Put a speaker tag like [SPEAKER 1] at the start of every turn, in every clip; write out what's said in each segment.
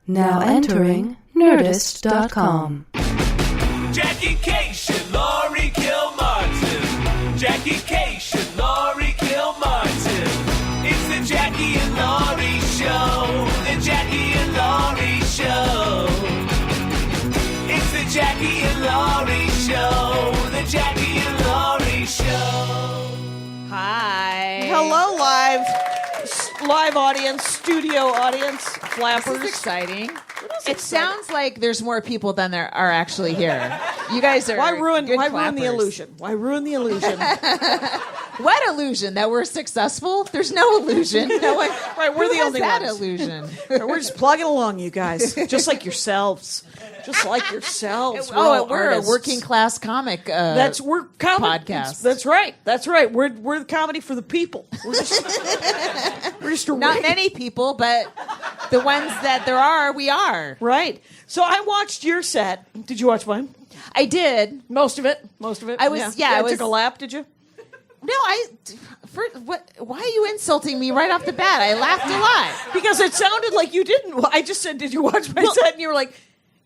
[SPEAKER 1] Now entering Nerdist.com.
[SPEAKER 2] Jackie Cation, Laurie Kilmartin. Jackie Cation, Laurie Kilmartin. It's the Jackie and Laurie Show. The Jackie and Laurie Show. It's the Jackie and Laurie Show. The Jackie and Laurie Show.
[SPEAKER 3] Hi.
[SPEAKER 4] Hello, live audience, studio audience, flappers.
[SPEAKER 3] This is exciting. It sounds like there's more people than there are actually here. You guys are
[SPEAKER 4] Why ruin the
[SPEAKER 3] clappers.
[SPEAKER 4] illusion? Why ruin the illusion?
[SPEAKER 3] What illusion? That we're successful? There's no illusion. No one.
[SPEAKER 4] Right, we're
[SPEAKER 3] Who
[SPEAKER 4] the
[SPEAKER 3] has
[SPEAKER 4] only
[SPEAKER 3] that
[SPEAKER 4] ones.
[SPEAKER 3] illusion.
[SPEAKER 4] We're just plugging along, you guys, just like yourselves. Just like yourselves.
[SPEAKER 3] We're a
[SPEAKER 4] artists.
[SPEAKER 3] working class comic.
[SPEAKER 4] We're comedy
[SPEAKER 3] podcast.
[SPEAKER 4] That's right. We're the comedy for the people. We're just
[SPEAKER 3] Not many people, but the ones that there are, we are.
[SPEAKER 4] Right. So I watched your set. Did you watch mine?
[SPEAKER 3] I did.
[SPEAKER 4] Most of it.
[SPEAKER 3] I was. Yeah, I was.
[SPEAKER 4] Took a lap. Did you?
[SPEAKER 3] No, what? Why are you insulting me right off the bat? I laughed a lot.
[SPEAKER 4] Because it sounded like you didn't. I just said, "Did you watch my set?" And you were like,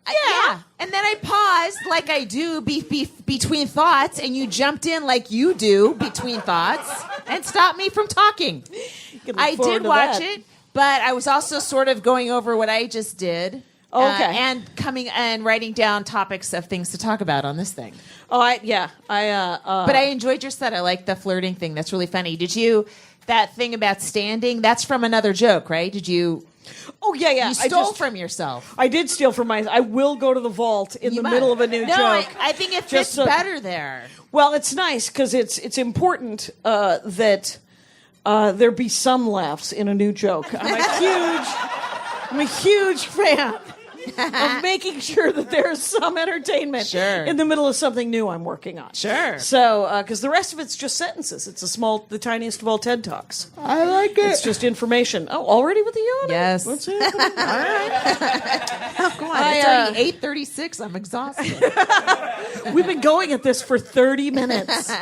[SPEAKER 3] Yeah. And then I paused like I do between thoughts, and you jumped in like you do between thoughts and stopped me from talking. I did watch it, but I was also sort of going over what I just did.
[SPEAKER 4] Okay.
[SPEAKER 3] And coming and writing down topics of things to talk about on this thing.
[SPEAKER 4] But
[SPEAKER 3] I enjoyed your set. I like the flirting thing. That's really funny. Did you, that thing about standing, that's from another joke, right? Did you?
[SPEAKER 4] Oh, yeah.
[SPEAKER 3] You stole from yourself.
[SPEAKER 4] I did steal from I will go to the vault in the middle of a new joke.
[SPEAKER 3] I think it fits better there.
[SPEAKER 4] Well, it's nice because it's important that there be some laughs in a new joke. I'm a huge fan of making sure that there's some entertainment in the middle of something new I'm working on.
[SPEAKER 3] Sure.
[SPEAKER 4] So, because the rest of it's just sentences. It's the tiniest of all TED Talks.
[SPEAKER 3] I like it.
[SPEAKER 4] It's just information. Oh, already with the yawn?
[SPEAKER 3] Yes.
[SPEAKER 4] What's happening? All right.
[SPEAKER 3] Oh, go on. It's already 8:36. I'm exhausted.
[SPEAKER 4] We've been going at this for 30 minutes. So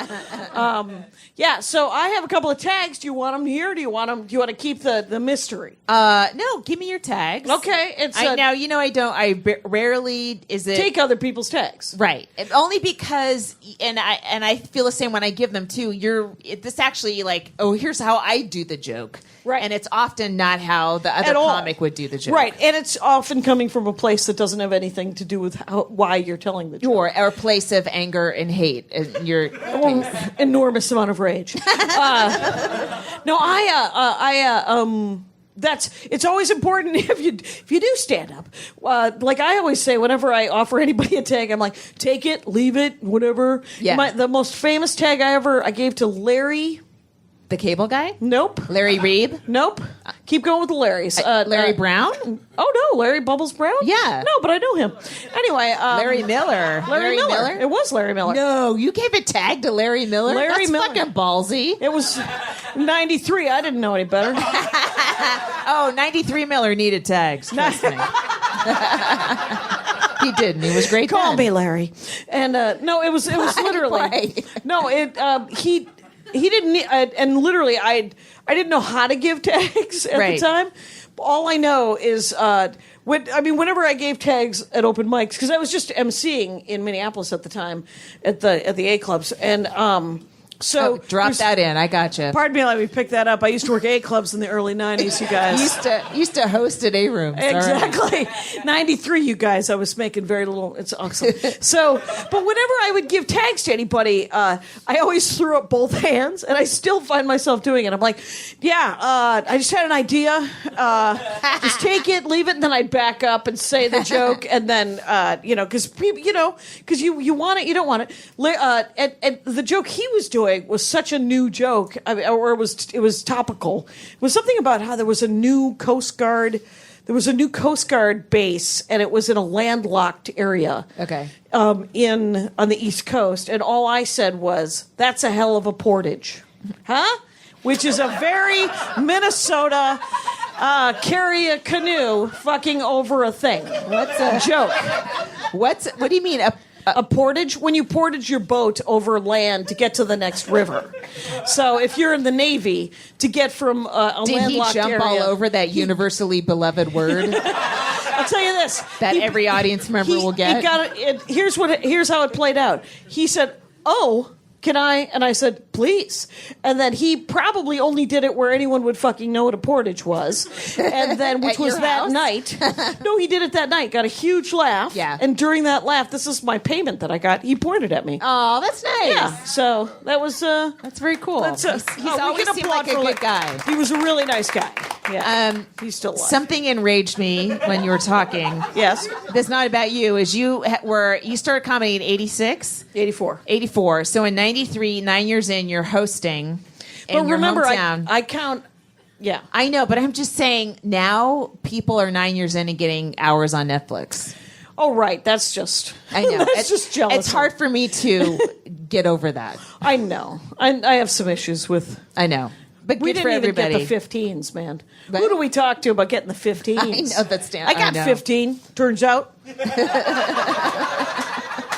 [SPEAKER 4] I have a couple of tags. Do you want them here? Do you want to keep the mystery?
[SPEAKER 3] No, give me your tags.
[SPEAKER 4] Okay. It's
[SPEAKER 3] now you know I rarely is it
[SPEAKER 4] take other people's tags.
[SPEAKER 3] Right. Only because and I feel the same when I give them too. This actually like, oh, here's how I do the joke.
[SPEAKER 4] Right.
[SPEAKER 3] And it's often not how the other comic would do the joke.
[SPEAKER 4] Right. And it's often coming from a place that doesn't have anything to do with why you're telling the joke.
[SPEAKER 3] Or a place of anger and hate.
[SPEAKER 4] Enormous amount of rage. It's always important if you do stand up. Like I always say, whenever I offer anybody a tag, I'm like, take it, leave it, whatever.
[SPEAKER 3] Yeah.
[SPEAKER 4] The most famous tag I gave to Larry.
[SPEAKER 3] The cable guy?
[SPEAKER 4] Nope.
[SPEAKER 3] Larry Reeb?
[SPEAKER 4] Nope. Keep going with the Larrys.
[SPEAKER 3] Larry Brown?
[SPEAKER 4] Oh no, Larry Bubbles Brown?
[SPEAKER 3] Yeah.
[SPEAKER 4] No, but I know him. Anyway,
[SPEAKER 3] Larry Miller.
[SPEAKER 4] Larry Miller. It was Larry Miller.
[SPEAKER 3] No, you gave a tag to Larry Miller?
[SPEAKER 4] Larry Miller.
[SPEAKER 3] That's fucking ballsy.
[SPEAKER 4] It was 93. I didn't know any better.
[SPEAKER 3] 93 Miller needed tags. Trust me. He didn't. He was great.
[SPEAKER 4] Call me Larry. And no, it was literally no. He didn't. And literally, I didn't know how to give tags at the time. All I know is whenever I gave tags at open mics, because I was just emceeing in Minneapolis at the time at the A clubs, and So
[SPEAKER 3] drop that in. I gotcha.
[SPEAKER 4] Pardon me, let me pick that up. I used to work at A-clubs in the early 90s, you guys.
[SPEAKER 3] used to host at A-rooms.
[SPEAKER 4] Exactly. Right. 93, you guys. I was making very little. It's awesome. So, but whenever I would give tags to anybody, I always threw up both hands, and I still find myself doing it. I'm like, I just had an idea. Just take it, leave it, and then I'd back up and say the joke, and then, because people, because you want it, you don't want it. And the joke he was doing was such a new joke, or it was topical. It was something about how there was a new Coast Guard base, and it was in a landlocked area.
[SPEAKER 3] Okay.
[SPEAKER 4] On the East Coast, and all I said was, "That's a hell of a portage," huh? Which is a very Minnesota carry a canoe fucking over a thing.
[SPEAKER 3] What's a
[SPEAKER 4] joke?
[SPEAKER 3] What do you mean
[SPEAKER 4] a portage? When you portage your boat over land to get to the next river. So if you're in the Navy, to get from a
[SPEAKER 3] Did
[SPEAKER 4] landlocked
[SPEAKER 3] he jump
[SPEAKER 4] area,
[SPEAKER 3] all over that universally beloved word?
[SPEAKER 4] I'll tell you this.
[SPEAKER 3] That every audience member will get.
[SPEAKER 4] He got it. Here's how it played out. He said, "Oh, can I?" And I said, "Please." And then he probably only did it where anyone would fucking know what a portage was. And then, which
[SPEAKER 3] At
[SPEAKER 4] was
[SPEAKER 3] your
[SPEAKER 4] that
[SPEAKER 3] house?
[SPEAKER 4] night. No, he did it that night. Got a huge laugh.
[SPEAKER 3] Yeah.
[SPEAKER 4] And during that laugh, this is my payment that I got. He pointed at me.
[SPEAKER 3] Oh, that's nice.
[SPEAKER 4] Yeah. So that was.
[SPEAKER 3] That's very cool.
[SPEAKER 4] That's
[SPEAKER 3] He's
[SPEAKER 4] we
[SPEAKER 3] always
[SPEAKER 4] can
[SPEAKER 3] seemed
[SPEAKER 4] applaud
[SPEAKER 3] like a
[SPEAKER 4] for
[SPEAKER 3] good guy.
[SPEAKER 4] He was a really nice guy. Yeah. He's still alive.
[SPEAKER 3] Something enraged me when you were talking.
[SPEAKER 4] Yes.
[SPEAKER 3] That's not about you. Is you started comedy in 86?
[SPEAKER 4] 84.
[SPEAKER 3] 84. So in 93, 9 years in, you're hosting in
[SPEAKER 4] But
[SPEAKER 3] your
[SPEAKER 4] remember,
[SPEAKER 3] hometown.
[SPEAKER 4] I count. Yeah.
[SPEAKER 3] I know, but I'm just saying now people are 9 years in and getting hours on Netflix.
[SPEAKER 4] Oh, right. That's just.
[SPEAKER 3] I know.
[SPEAKER 4] That's just jealous.
[SPEAKER 3] It's hard for me to get over that.
[SPEAKER 4] I know. I have some issues with.
[SPEAKER 3] I know. But
[SPEAKER 4] We
[SPEAKER 3] good
[SPEAKER 4] didn't
[SPEAKER 3] for
[SPEAKER 4] even
[SPEAKER 3] everybody.
[SPEAKER 4] get the 15s, man.
[SPEAKER 3] But-
[SPEAKER 4] Who do we talk to about getting the 15s?
[SPEAKER 3] I know that's
[SPEAKER 4] I got
[SPEAKER 3] I know.
[SPEAKER 4] 15. Turns out.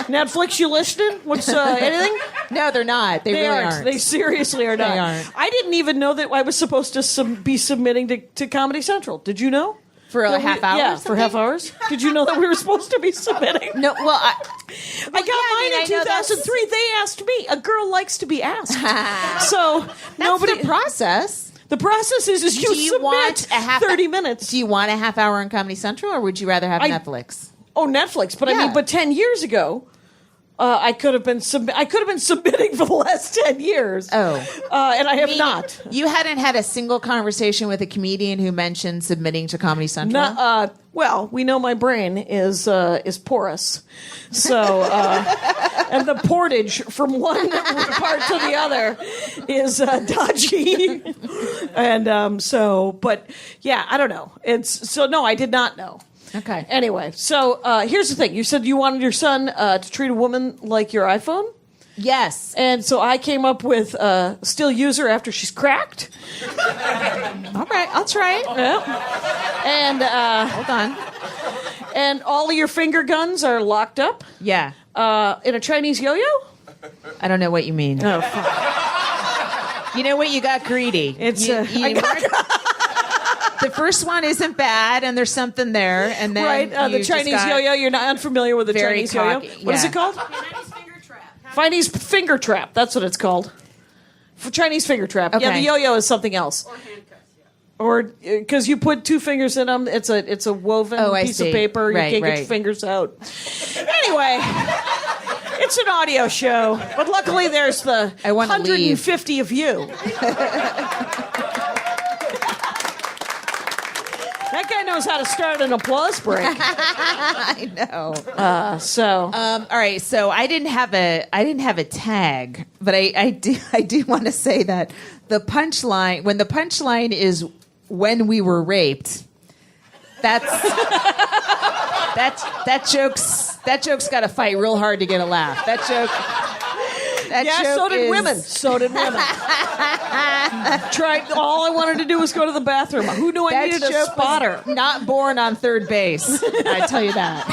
[SPEAKER 4] Netflix, you listening? What's anything?
[SPEAKER 3] No, they're not. They really aren't.
[SPEAKER 4] They seriously are not.
[SPEAKER 3] They aren't.
[SPEAKER 4] I didn't even know that I was supposed to be submitting to Comedy Central. Did you know?
[SPEAKER 3] For a
[SPEAKER 4] That
[SPEAKER 3] half hour?
[SPEAKER 4] Yeah,
[SPEAKER 3] or
[SPEAKER 4] for half
[SPEAKER 3] something?
[SPEAKER 4] hours. Did you know that we were supposed to be submitting?
[SPEAKER 3] No, well,
[SPEAKER 4] I got mine in 2003. They asked me. A girl likes to be asked. So
[SPEAKER 3] That's
[SPEAKER 4] nobody.
[SPEAKER 3] the process.
[SPEAKER 4] The process is you
[SPEAKER 3] Do you
[SPEAKER 4] submit
[SPEAKER 3] want a half
[SPEAKER 4] 30 minutes.
[SPEAKER 3] Do you want a half hour on Comedy Central, or would you rather have Netflix?
[SPEAKER 4] Oh, Netflix. But I
[SPEAKER 3] Yeah.
[SPEAKER 4] mean, but 10 years ago, I could have been submitting for the last 10 years.
[SPEAKER 3] Oh.
[SPEAKER 4] And I have not.
[SPEAKER 3] You hadn't had a single conversation with a comedian who mentioned submitting to Comedy Central?
[SPEAKER 4] Well, we know my brain is porous, so and the portage from one part to the other is dodgy, and but yeah, I don't know. No, I did not know.
[SPEAKER 3] Okay.
[SPEAKER 4] Anyway, so here's the thing: you said you wanted your son to treat a woman like your iPhone.
[SPEAKER 3] Yes.
[SPEAKER 4] And so I came up with still use her after she's cracked.
[SPEAKER 3] All right, I'll try it.
[SPEAKER 4] Yeah. And
[SPEAKER 3] Hold on.
[SPEAKER 4] and all of your finger guns are locked up
[SPEAKER 3] Yeah.
[SPEAKER 4] in a Chinese yo-yo.
[SPEAKER 3] I don't know what you mean.
[SPEAKER 4] Oh, fuck.
[SPEAKER 3] You know what? You got greedy.
[SPEAKER 4] It's
[SPEAKER 3] the first one isn't bad, and there's something there, and then
[SPEAKER 4] right. The
[SPEAKER 3] you just
[SPEAKER 4] Chinese
[SPEAKER 3] got
[SPEAKER 4] yo-yo. You're not unfamiliar with the
[SPEAKER 3] very
[SPEAKER 4] Chinese yo-yo.
[SPEAKER 3] cocky,
[SPEAKER 4] What is
[SPEAKER 3] yeah.
[SPEAKER 4] it called? Chinese finger trap. That's what it's called. For Chinese finger trap. Yeah,
[SPEAKER 3] Okay.
[SPEAKER 4] the yo-yo is something else. Or because you put two fingers in them, it's a woven
[SPEAKER 3] I
[SPEAKER 4] piece
[SPEAKER 3] see.
[SPEAKER 4] of paper. You
[SPEAKER 3] Right,
[SPEAKER 4] can't get
[SPEAKER 3] right.
[SPEAKER 4] your fingers out. Anyway, it's an audio show, but luckily there's the
[SPEAKER 3] I wanna
[SPEAKER 4] 150 of you. That guy knows how to start an applause break.
[SPEAKER 3] I know.
[SPEAKER 4] So
[SPEAKER 3] All right, so I didn't have a tag, but I do want to say that the punchline is when we were raped. That joke's got to fight real hard to get a laugh. That joke.
[SPEAKER 4] so did women. So did women. Tried. All I wanted to do was go to the bathroom. Who knew I needed a spotter?
[SPEAKER 3] Not born on third base. I tell you that.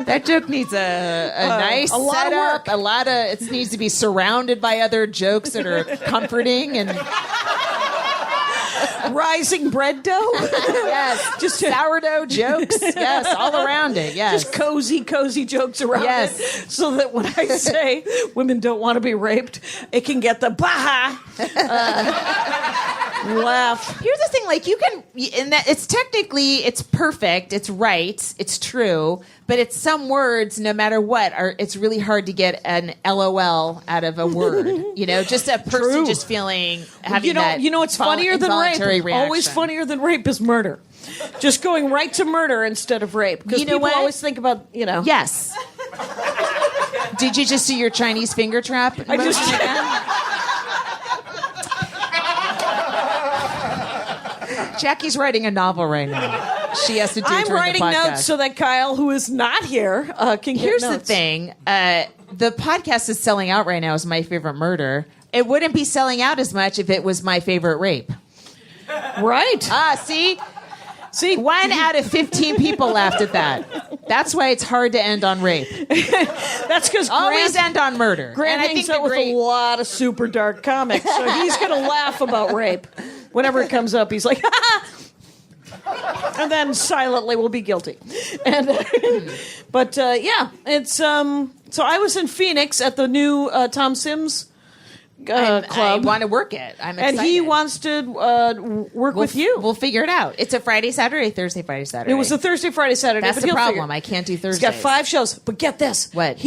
[SPEAKER 3] That joke needs a nice
[SPEAKER 4] a lot of
[SPEAKER 3] setup.
[SPEAKER 4] work.
[SPEAKER 3] A lot of it needs to be surrounded by other jokes that are comforting and
[SPEAKER 4] Rising bread dough.
[SPEAKER 3] yes, just sourdough jokes. Yes, all around it. Yes,
[SPEAKER 4] Just cozy jokes around
[SPEAKER 3] Yes.
[SPEAKER 4] it. So that when I say women don't want to be raped, it can get the baha laugh.
[SPEAKER 3] Here's the thing, like you can, and that it's perfect, it's right, it's true, but it's some words, no matter what, it's really hard to get an LOL out of a word. You know, just a person
[SPEAKER 4] True.
[SPEAKER 3] just feeling having that.
[SPEAKER 4] You know what's funnier than rape?
[SPEAKER 3] involuntary reaction.
[SPEAKER 4] Always funnier than rape is murder. Just going right to murder instead of rape. Because
[SPEAKER 3] You know
[SPEAKER 4] people
[SPEAKER 3] what?
[SPEAKER 4] always think about,
[SPEAKER 3] Yes. Did you just see your Chinese finger trap?
[SPEAKER 4] I just
[SPEAKER 3] Jackie's writing a novel right now. She has to do it
[SPEAKER 4] I'm
[SPEAKER 3] during
[SPEAKER 4] writing
[SPEAKER 3] the podcast.
[SPEAKER 4] notes so that Kyle, who is not here, can get
[SPEAKER 3] Here's the
[SPEAKER 4] notes.
[SPEAKER 3] thing. The podcast is selling out right now as My Favorite Murder. It wouldn't be selling out as much if it was My Favorite Rape.
[SPEAKER 4] Right.
[SPEAKER 3] See?
[SPEAKER 4] See,
[SPEAKER 3] 1 out of 15 people laughed at that. That's why it's hard to end on rape.
[SPEAKER 4] that's because
[SPEAKER 3] Always end on murder.
[SPEAKER 4] Grant
[SPEAKER 3] and I
[SPEAKER 4] hangs
[SPEAKER 3] think
[SPEAKER 4] out with a lot of super dark comics, so he's going to laugh about rape. whenever it comes up, he's like, and then silently will be guilty. And but yeah, it's so I was in Phoenix at the new Tom Sims club.
[SPEAKER 3] I want to work it. I'm excited.
[SPEAKER 4] And he wants to work with you.
[SPEAKER 3] We'll figure it out. It's a Friday, Saturday, Thursday, Friday, Saturday.
[SPEAKER 4] It was a Thursday, Friday, Saturday.
[SPEAKER 3] That's
[SPEAKER 4] but
[SPEAKER 3] the
[SPEAKER 4] he'll
[SPEAKER 3] problem.
[SPEAKER 4] figure-
[SPEAKER 3] I can't do Thursdays.
[SPEAKER 4] He's got 5 shows. But get this.
[SPEAKER 3] What?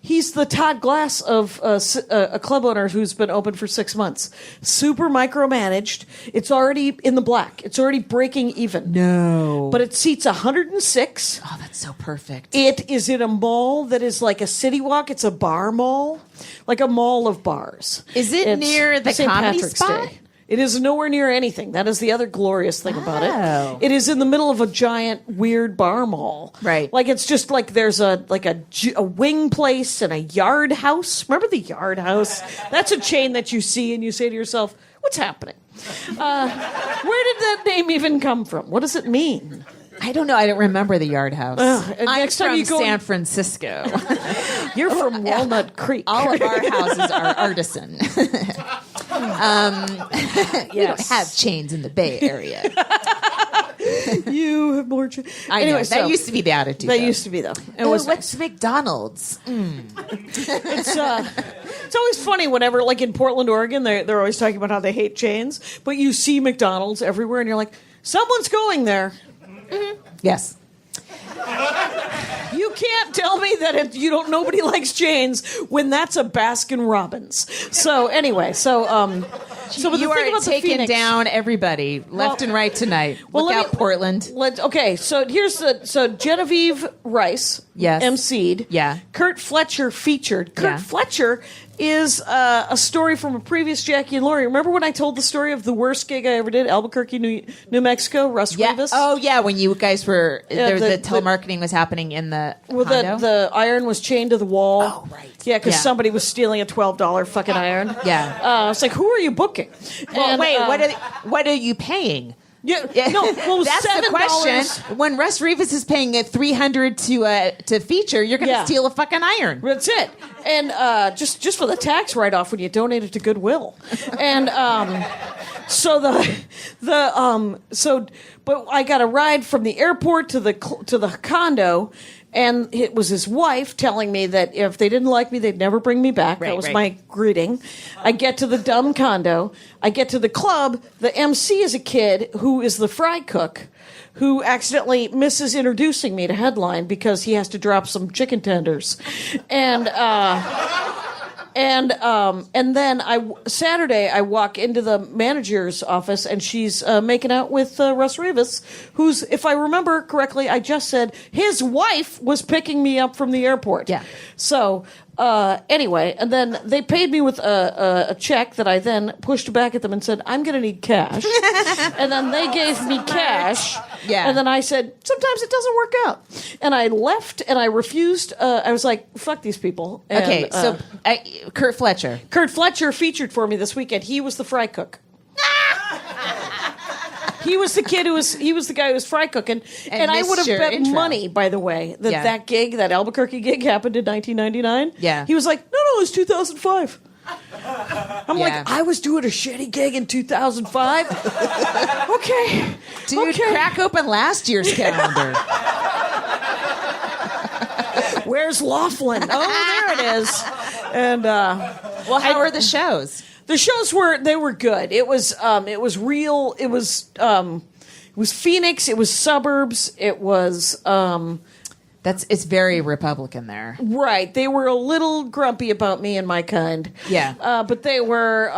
[SPEAKER 4] He's the Todd Glass of a club owner who's been open for 6 months. Super micromanaged. It's already in the black. It's already breaking even.
[SPEAKER 3] No.
[SPEAKER 4] But it seats 106.
[SPEAKER 3] Oh, that's so perfect.
[SPEAKER 4] It is in a mall that is like a city walk. It's a bar mall, like a mall of bars.
[SPEAKER 3] Is it
[SPEAKER 4] It's
[SPEAKER 3] near the
[SPEAKER 4] St.
[SPEAKER 3] comedy
[SPEAKER 4] Patrick's
[SPEAKER 3] spot?
[SPEAKER 4] Day. It is nowhere near anything. That is the other glorious thing about
[SPEAKER 3] Oh.
[SPEAKER 4] it. It is in the middle of a giant weird bar mall.
[SPEAKER 3] Right.
[SPEAKER 4] Like it's just like there's a wing place and a yard house. Remember the yard house? That's a chain that you see and you say to yourself, what's happening? Where did that name even come from? What does it mean?
[SPEAKER 3] I don't know. I don't remember the Yard House.
[SPEAKER 4] And
[SPEAKER 3] I'm
[SPEAKER 4] next time
[SPEAKER 3] from
[SPEAKER 4] you go-
[SPEAKER 3] San Francisco.
[SPEAKER 4] You're from Walnut Creek.
[SPEAKER 3] All of our houses are artisan. We don't have chains in the Bay Area.
[SPEAKER 4] You have more.
[SPEAKER 3] I know. That used to be the attitude.
[SPEAKER 4] That
[SPEAKER 3] though.
[SPEAKER 4] used to be though. It
[SPEAKER 3] Oh,
[SPEAKER 4] was
[SPEAKER 3] what's McDonald's?
[SPEAKER 4] It's always funny whenever, like in Portland, Oregon, they're always talking about how they hate chains, but you see McDonald's everywhere, and you're like, someone's going there.
[SPEAKER 3] Yes.
[SPEAKER 4] You can't tell me that nobody likes chains when that's a Baskin Robbins. So anyway, so but
[SPEAKER 3] You
[SPEAKER 4] the thing
[SPEAKER 3] are
[SPEAKER 4] about the
[SPEAKER 3] taking
[SPEAKER 4] Phoenix,
[SPEAKER 3] down everybody left and right tonight. Look
[SPEAKER 4] let
[SPEAKER 3] out,
[SPEAKER 4] me-
[SPEAKER 3] Portland.
[SPEAKER 4] Okay, so so Genevieve Rice,
[SPEAKER 3] Yes.
[SPEAKER 4] emceed.
[SPEAKER 3] Yeah.
[SPEAKER 4] Kurt Fletcher featured. Kurt
[SPEAKER 3] Yeah.
[SPEAKER 4] Fletcher is a story from a previous Jackie and Laurie. Remember when I told the story of the worst gig I ever did, Albuquerque, New Mexico, Russ
[SPEAKER 3] Yeah.
[SPEAKER 4] Rivas?
[SPEAKER 3] Oh, yeah. When you guys were the
[SPEAKER 4] the
[SPEAKER 3] telemarketing was happening in the
[SPEAKER 4] Well,
[SPEAKER 3] condo.
[SPEAKER 4] the iron was chained to the wall.
[SPEAKER 3] Oh, right.
[SPEAKER 4] Yeah, because
[SPEAKER 3] Yeah.
[SPEAKER 4] somebody was stealing a $12 fucking iron.
[SPEAKER 3] Yeah.
[SPEAKER 4] I was like, who are you booking?
[SPEAKER 3] Well,
[SPEAKER 4] And,
[SPEAKER 3] wait. What are you paying?
[SPEAKER 4] Yeah, no, well, it was
[SPEAKER 3] That's
[SPEAKER 4] $7.
[SPEAKER 3] the question. When Russ Rivas is paying at $300 to feature, you're going to
[SPEAKER 4] Yeah.
[SPEAKER 3] steal a fucking iron.
[SPEAKER 4] That's it. And just for the tax write-off when you donate it to Goodwill. And but I got a ride from the airport to the condo, and it was his wife telling me that if they didn't like me, they'd never bring me back. That was
[SPEAKER 3] right.
[SPEAKER 4] my greeting. I get to the dumb condo. I get to the club. The MC is a kid who is the fry cook, who accidentally misses introducing me to headline because he has to drop some chicken tenders, and then Saturday I walk into the manager's office and she's making out with Russ Rivas, who's, if I remember correctly, I just said his wife was picking me up from the airport.
[SPEAKER 3] Yeah.
[SPEAKER 4] So anyway, and then they paid me with a check that I then pushed back at them and said, I'm going to need cash. And then they gave me cash.
[SPEAKER 3] Yeah.
[SPEAKER 4] And then I said, sometimes it doesn't work out. And I left and I refused. I was like, fuck these people. And,
[SPEAKER 3] Okay, so Kurt Fletcher.
[SPEAKER 4] Kurt Fletcher featured for me this weekend. He was the fry cook. He was the kid he was the guy who was fry cooking. And I
[SPEAKER 3] missed
[SPEAKER 4] would have
[SPEAKER 3] your
[SPEAKER 4] bet
[SPEAKER 3] intro.
[SPEAKER 4] money, by the way, that
[SPEAKER 3] Yeah.
[SPEAKER 4] that Albuquerque gig happened in 1999.
[SPEAKER 3] Yeah.
[SPEAKER 4] He was like, no, it was 2005. I'm
[SPEAKER 3] Yeah.
[SPEAKER 4] like, I was doing a shitty gig in 2005. Okay.
[SPEAKER 3] Dude,
[SPEAKER 4] okay.
[SPEAKER 3] crack open last year's calendar.
[SPEAKER 4] Where's Laughlin? Oh, there it is. And
[SPEAKER 3] Well, how are the shows?
[SPEAKER 4] the shows were good. It was real. It was Phoenix. It was suburbs. It was
[SPEAKER 3] It's very Republican there.
[SPEAKER 4] right. They were a little grumpy about me and my kind.
[SPEAKER 3] Yeah.
[SPEAKER 4] But they were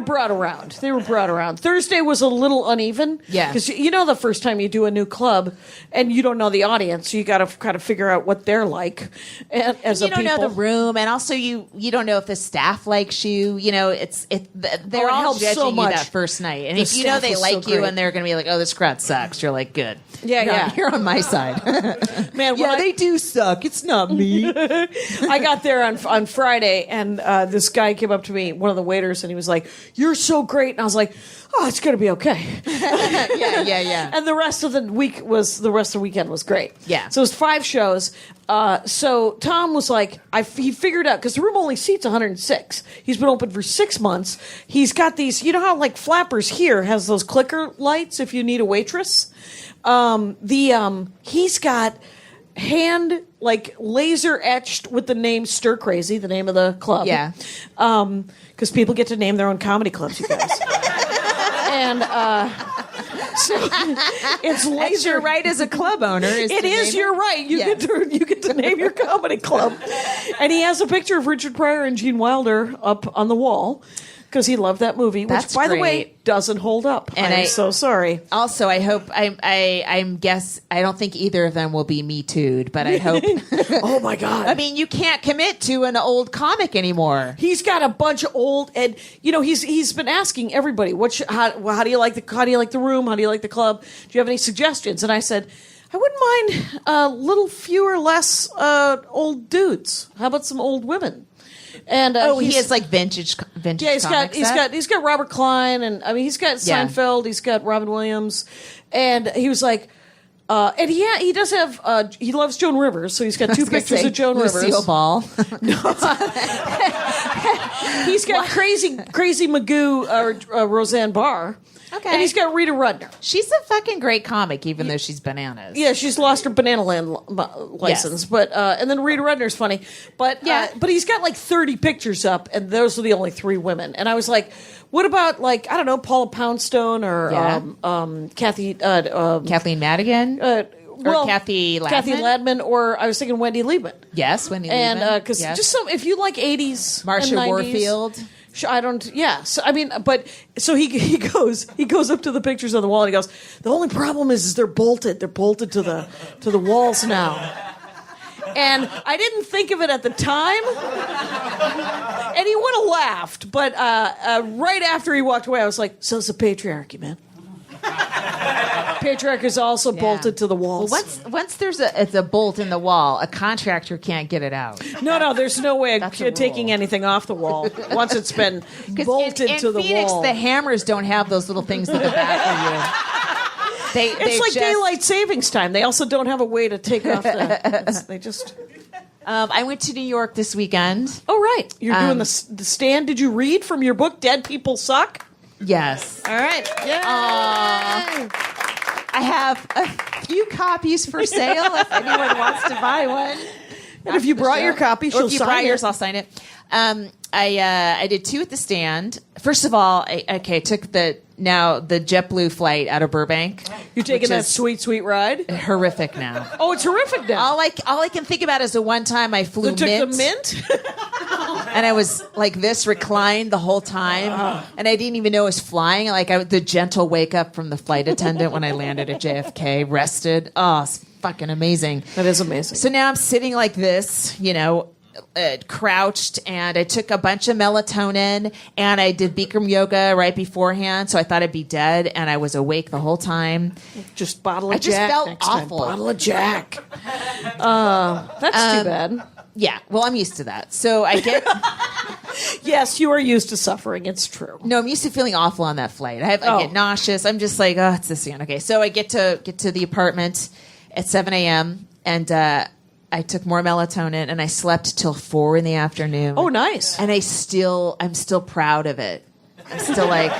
[SPEAKER 4] brought around. They were brought around. Thursday was a little uneven.
[SPEAKER 3] Yeah.
[SPEAKER 4] Because the first time you do a new club and you don't know the audience, so you got to kind of figure out what they're like. And as
[SPEAKER 3] You
[SPEAKER 4] a
[SPEAKER 3] don't know
[SPEAKER 4] people.
[SPEAKER 3] the room, and also you don't know if the staff likes you. They're
[SPEAKER 4] it
[SPEAKER 3] all
[SPEAKER 4] helps
[SPEAKER 3] judging
[SPEAKER 4] so
[SPEAKER 3] you
[SPEAKER 4] much.
[SPEAKER 3] that first night. And
[SPEAKER 4] The
[SPEAKER 3] if you know
[SPEAKER 4] staff
[SPEAKER 3] they
[SPEAKER 4] was so
[SPEAKER 3] like you
[SPEAKER 4] great.
[SPEAKER 3] and they're going to be like, "Oh, this crowd sucks," you're like, "Good,
[SPEAKER 4] Yeah,
[SPEAKER 3] You're-
[SPEAKER 4] yeah.
[SPEAKER 3] you're on my side."
[SPEAKER 4] Man,
[SPEAKER 3] yeah, they do suck. It's not me.
[SPEAKER 4] I got there on Friday, and this guy came up to me, one of the waiters, and he was like, "You're so great," and I was like, "Oh, it's gonna be okay."
[SPEAKER 3] yeah.
[SPEAKER 4] And the rest of the weekend was great.
[SPEAKER 3] Yeah.
[SPEAKER 4] So it was 5 shows. So Tom was like, he figured out, because the room only seats 106. He's been open for 6 months. He's got these, you know how like Flappers here has those clicker lights if you need a waitress? He's got hand like laser etched with the name Stir Crazy, the name of the club.
[SPEAKER 3] Yeah.
[SPEAKER 4] Because people get to name their own comedy clubs, you guys. And so it's laser.
[SPEAKER 3] That's your right as a club owner.
[SPEAKER 4] It is your right. You get to name your comedy club. And he has a picture of Richard Pryor and Gene Wilder up on the wall because he loved that movie, which,
[SPEAKER 3] That's
[SPEAKER 4] by the
[SPEAKER 3] great.
[SPEAKER 4] way, doesn't hold up.
[SPEAKER 3] And
[SPEAKER 4] I'm so sorry.
[SPEAKER 3] Also, I hope I don't think either of them will be Me Too'd, but I hope.
[SPEAKER 4] Oh my God!
[SPEAKER 3] I mean, you can't commit to an old comic anymore.
[SPEAKER 4] He's got a bunch of old, and he's been asking everybody, how do you like the room? How do you like the club? Do you have any suggestions? And I said, I wouldn't mind a little fewer, less old dudes. How about some old women? And
[SPEAKER 3] he has like vintage.
[SPEAKER 4] Yeah, he's got Robert Klein, and I mean he's got Seinfeld, he's got Robin Williams, and he was like, and he does have he loves Joan Rivers, so he's got 2 pictures of Joan
[SPEAKER 3] Lucille
[SPEAKER 4] Rivers.
[SPEAKER 3] Ball.
[SPEAKER 4] He's got crazy Magoo Roseanne Barr.
[SPEAKER 3] Okay.
[SPEAKER 4] And he's got Rita Rudner.
[SPEAKER 3] She's a fucking great comic, even though she's bananas.
[SPEAKER 4] Yeah, she's lost her Banana Land license, but and then Rita Rudner's funny, but but he's got like 30 pictures up, and those are the only 3 women. And I was like, what about like I don't know, Paula Poundstone or
[SPEAKER 3] Kathleen Madigan. Kathy Ladman?
[SPEAKER 4] Kathy Ladman, or I was thinking Wendy Liebman.
[SPEAKER 3] Yes, Wendy Liebman.
[SPEAKER 4] And because just if you like 80s,
[SPEAKER 3] Marsha
[SPEAKER 4] and 90s,
[SPEAKER 3] Warfield.
[SPEAKER 4] I don't. Yeah. So I mean, but so he goes up to the pictures on the wall and he goes, the only problem is they're bolted. They're bolted to the walls now. And I didn't think of it at the time. And he would have laughed, but right after he walked away, I was like, so it's a patriarchy, man. Patriarchy is also bolted to the walls.
[SPEAKER 3] Well, once it's a bolt in the wall, a contractor can't get it out.
[SPEAKER 4] No, there's no way of
[SPEAKER 3] That's
[SPEAKER 4] taking anything off the wall once it's been bolted
[SPEAKER 3] in
[SPEAKER 4] to the
[SPEAKER 3] Phoenix,
[SPEAKER 4] wall.
[SPEAKER 3] The hammers don't have those little things at the back of you.
[SPEAKER 4] It's like daylight savings time. They also don't have a way to take off they just...
[SPEAKER 3] I went to New York this weekend.
[SPEAKER 4] Oh, right. You're doing the stand. Did you read from your book, Dead People Suck?
[SPEAKER 3] Yes.
[SPEAKER 4] All right. Yeah.
[SPEAKER 3] I have a few copies for sale if anyone wants to buy one.
[SPEAKER 4] And if you brought your copy, she'll
[SPEAKER 3] if you
[SPEAKER 4] sign
[SPEAKER 3] brought
[SPEAKER 4] it.
[SPEAKER 3] yours, I'll sign it. I did 2 at the stand. First of all, I took the JetBlue flight out of Burbank.
[SPEAKER 4] You're taking that sweet, sweet ride?
[SPEAKER 3] Horrific now.
[SPEAKER 4] Oh, it's horrific now.
[SPEAKER 3] All I can think about is the one time I flew
[SPEAKER 4] took the mint?
[SPEAKER 3] and I was like this, reclined the whole time, and I didn't even know I was flying. Like the gentle wake up from the flight attendant when I landed at JFK, rested. Oh, it's fucking amazing.
[SPEAKER 4] That is amazing.
[SPEAKER 3] So now I'm sitting like this, crouched, and I took a bunch of melatonin, and I did Bikram yoga right beforehand, so I thought I'd be dead, and I was awake the whole time.
[SPEAKER 4] Just bottle of
[SPEAKER 3] I just
[SPEAKER 4] Jack
[SPEAKER 3] felt
[SPEAKER 4] next time.
[SPEAKER 3] awful.
[SPEAKER 4] Bottle of Jack. That's too bad.
[SPEAKER 3] Yeah, well, I'm used to that. So I get...
[SPEAKER 4] Yes, you are used to suffering. It's true.
[SPEAKER 3] No, I'm used to feeling awful on that flight. I get nauseous. I'm just like, oh, it's this again. Okay, so I get to the apartment at 7 a.m., and I took more melatonin, and I slept till 4 in the afternoon.
[SPEAKER 4] Oh, nice.
[SPEAKER 3] And I'm still proud of it. I'm still like,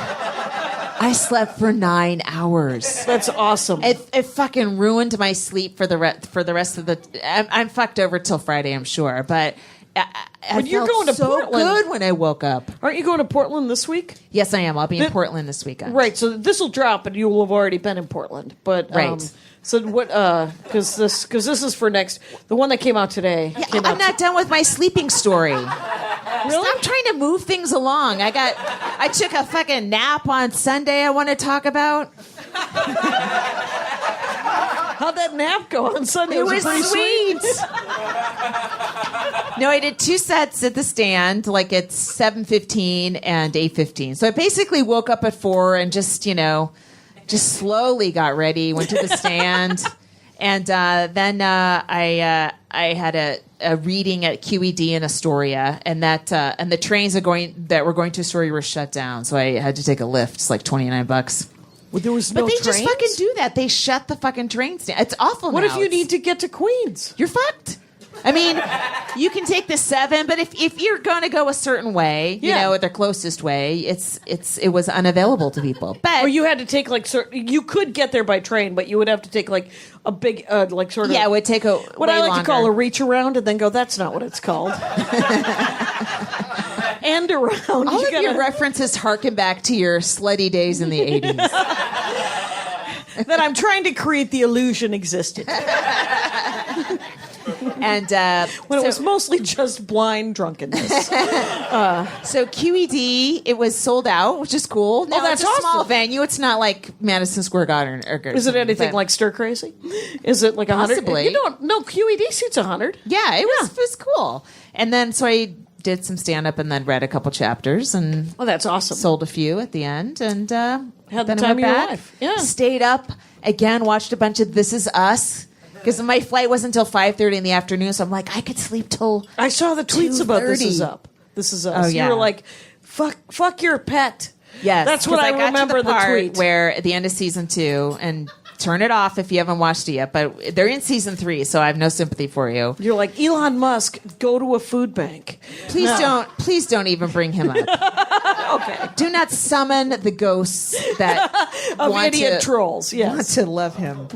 [SPEAKER 3] I slept for 9 hours.
[SPEAKER 4] That's awesome.
[SPEAKER 3] It fucking ruined my sleep for the rest of the. I'm fucked over till Friday, I'm sure. But I
[SPEAKER 4] you're
[SPEAKER 3] felt
[SPEAKER 4] going to
[SPEAKER 3] so
[SPEAKER 4] Portland.
[SPEAKER 3] good when I woke up.
[SPEAKER 4] Aren't you going to Portland this week?
[SPEAKER 3] Yes, I am. I'll be in Portland this weekend.
[SPEAKER 4] Right. So this will drop, and you will have already been in Portland. But
[SPEAKER 3] right.
[SPEAKER 4] So what? Because this is for next. The one that came out today.
[SPEAKER 3] I'm not done with my sleeping story. Really? Stop trying to move things along. I took a fucking nap on Sunday. I want to talk about.
[SPEAKER 4] How'd that nap go on Sunday?
[SPEAKER 3] It was
[SPEAKER 4] pretty
[SPEAKER 3] sweet. No, I did 2 sets at the stand, like at 7:15 and 8:15. So I basically woke up at 4 and just slowly got ready, went to the stand, And then I had a reading at QED in Astoria, and and the trains that were going to Astoria were shut down, so I had to take a Lyft. It's like $29.
[SPEAKER 4] Well, there was
[SPEAKER 3] But
[SPEAKER 4] no
[SPEAKER 3] they
[SPEAKER 4] trains?
[SPEAKER 3] just fucking do that. They shut the fucking trains down. It's awful.
[SPEAKER 4] What
[SPEAKER 3] now.
[SPEAKER 4] if you need to get to Queens?
[SPEAKER 3] You're fucked. I mean, you can take the 7, but if you're going to go a certain way, you know, the closest way, it was unavailable to people. But
[SPEAKER 4] Or you had to take like you could get there by train, but you would have to take like a big it
[SPEAKER 3] would take
[SPEAKER 4] what I like to call a reach around, and then go. That's not what it's called. And around.
[SPEAKER 3] All of your references harken back to your slutty days in the 80s.
[SPEAKER 4] That I'm trying to create the illusion existed.
[SPEAKER 3] And
[SPEAKER 4] when it was mostly just blind drunkenness.
[SPEAKER 3] So QED, it was sold out, which is cool. Now,
[SPEAKER 4] that's
[SPEAKER 3] it's a small
[SPEAKER 4] awesome.
[SPEAKER 3] venue. It's not like Madison Square Garden.
[SPEAKER 4] Is it anything like Stir Crazy? Is it like 100?
[SPEAKER 3] Possibly.
[SPEAKER 4] No, QED seats 100.
[SPEAKER 3] Yeah, it was cool. And then so I did some stand up and then read a couple chapters and
[SPEAKER 4] Oh, that's awesome.
[SPEAKER 3] sold a few at the end and
[SPEAKER 4] Had the
[SPEAKER 3] then I
[SPEAKER 4] time
[SPEAKER 3] went
[SPEAKER 4] of your
[SPEAKER 3] back,
[SPEAKER 4] life. Yeah.
[SPEAKER 3] stayed up again, watched a bunch of This Is Us because my flight wasn't until 5:30 in the afternoon, so I'm like I could sleep till
[SPEAKER 4] I saw the tweets about This Is
[SPEAKER 3] 2:30.
[SPEAKER 4] Up. This Is Us.
[SPEAKER 3] Oh, yeah.
[SPEAKER 4] You were like, fuck your pet.
[SPEAKER 3] yes,
[SPEAKER 4] That's what
[SPEAKER 3] 'cause
[SPEAKER 4] I
[SPEAKER 3] got
[SPEAKER 4] remember
[SPEAKER 3] to the part
[SPEAKER 4] tweet.
[SPEAKER 3] where at the end of season 2 and turn it off if you haven't watched it yet, but they're in season 3, so I have no sympathy for you.
[SPEAKER 4] You're like, Elon Musk, go to a food bank.
[SPEAKER 3] Please don't even bring him up.
[SPEAKER 4] Okay.
[SPEAKER 3] Do not summon the ghosts that
[SPEAKER 4] Of
[SPEAKER 3] want
[SPEAKER 4] idiot
[SPEAKER 3] to,
[SPEAKER 4] trolls, yes.
[SPEAKER 3] want to love him.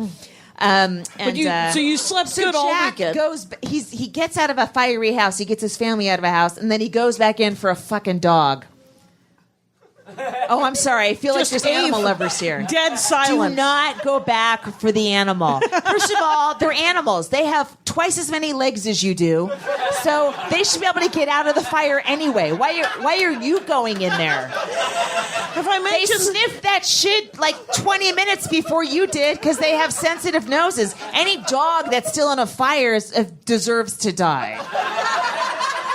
[SPEAKER 4] But you slept good all
[SPEAKER 3] Jack
[SPEAKER 4] weekend.
[SPEAKER 3] he gets out of a fiery house. He gets his family out of a house, and then he goes back in for a fucking dog. Oh, I'm sorry. I feel
[SPEAKER 4] Just
[SPEAKER 3] like there's animal
[SPEAKER 4] Eve.
[SPEAKER 3] lovers here.
[SPEAKER 4] Dead silence.
[SPEAKER 3] Do not go back for the animal. First of all, they're animals. They have twice as many legs as you do, so they should be able to get out of the fire anyway. Why are you going in there?
[SPEAKER 4] Have I
[SPEAKER 3] They
[SPEAKER 4] mentioned
[SPEAKER 3] sniffed that shit like 20 minutes before you did because they have sensitive noses. Any dog that's still in a fire deserves to die.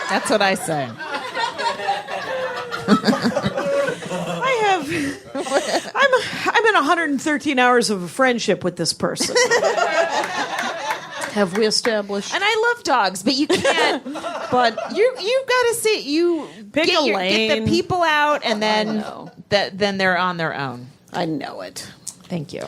[SPEAKER 3] That's what I say.
[SPEAKER 4] I'm in 113 hours of a friendship with this person. Have we established?
[SPEAKER 3] And I love dogs, but you can't.
[SPEAKER 4] But
[SPEAKER 3] You've got to say you
[SPEAKER 4] Pick a
[SPEAKER 3] get
[SPEAKER 4] lane.
[SPEAKER 3] the people out, and then
[SPEAKER 4] know.
[SPEAKER 3] then they're on their own.
[SPEAKER 4] I know it.
[SPEAKER 3] Thank you.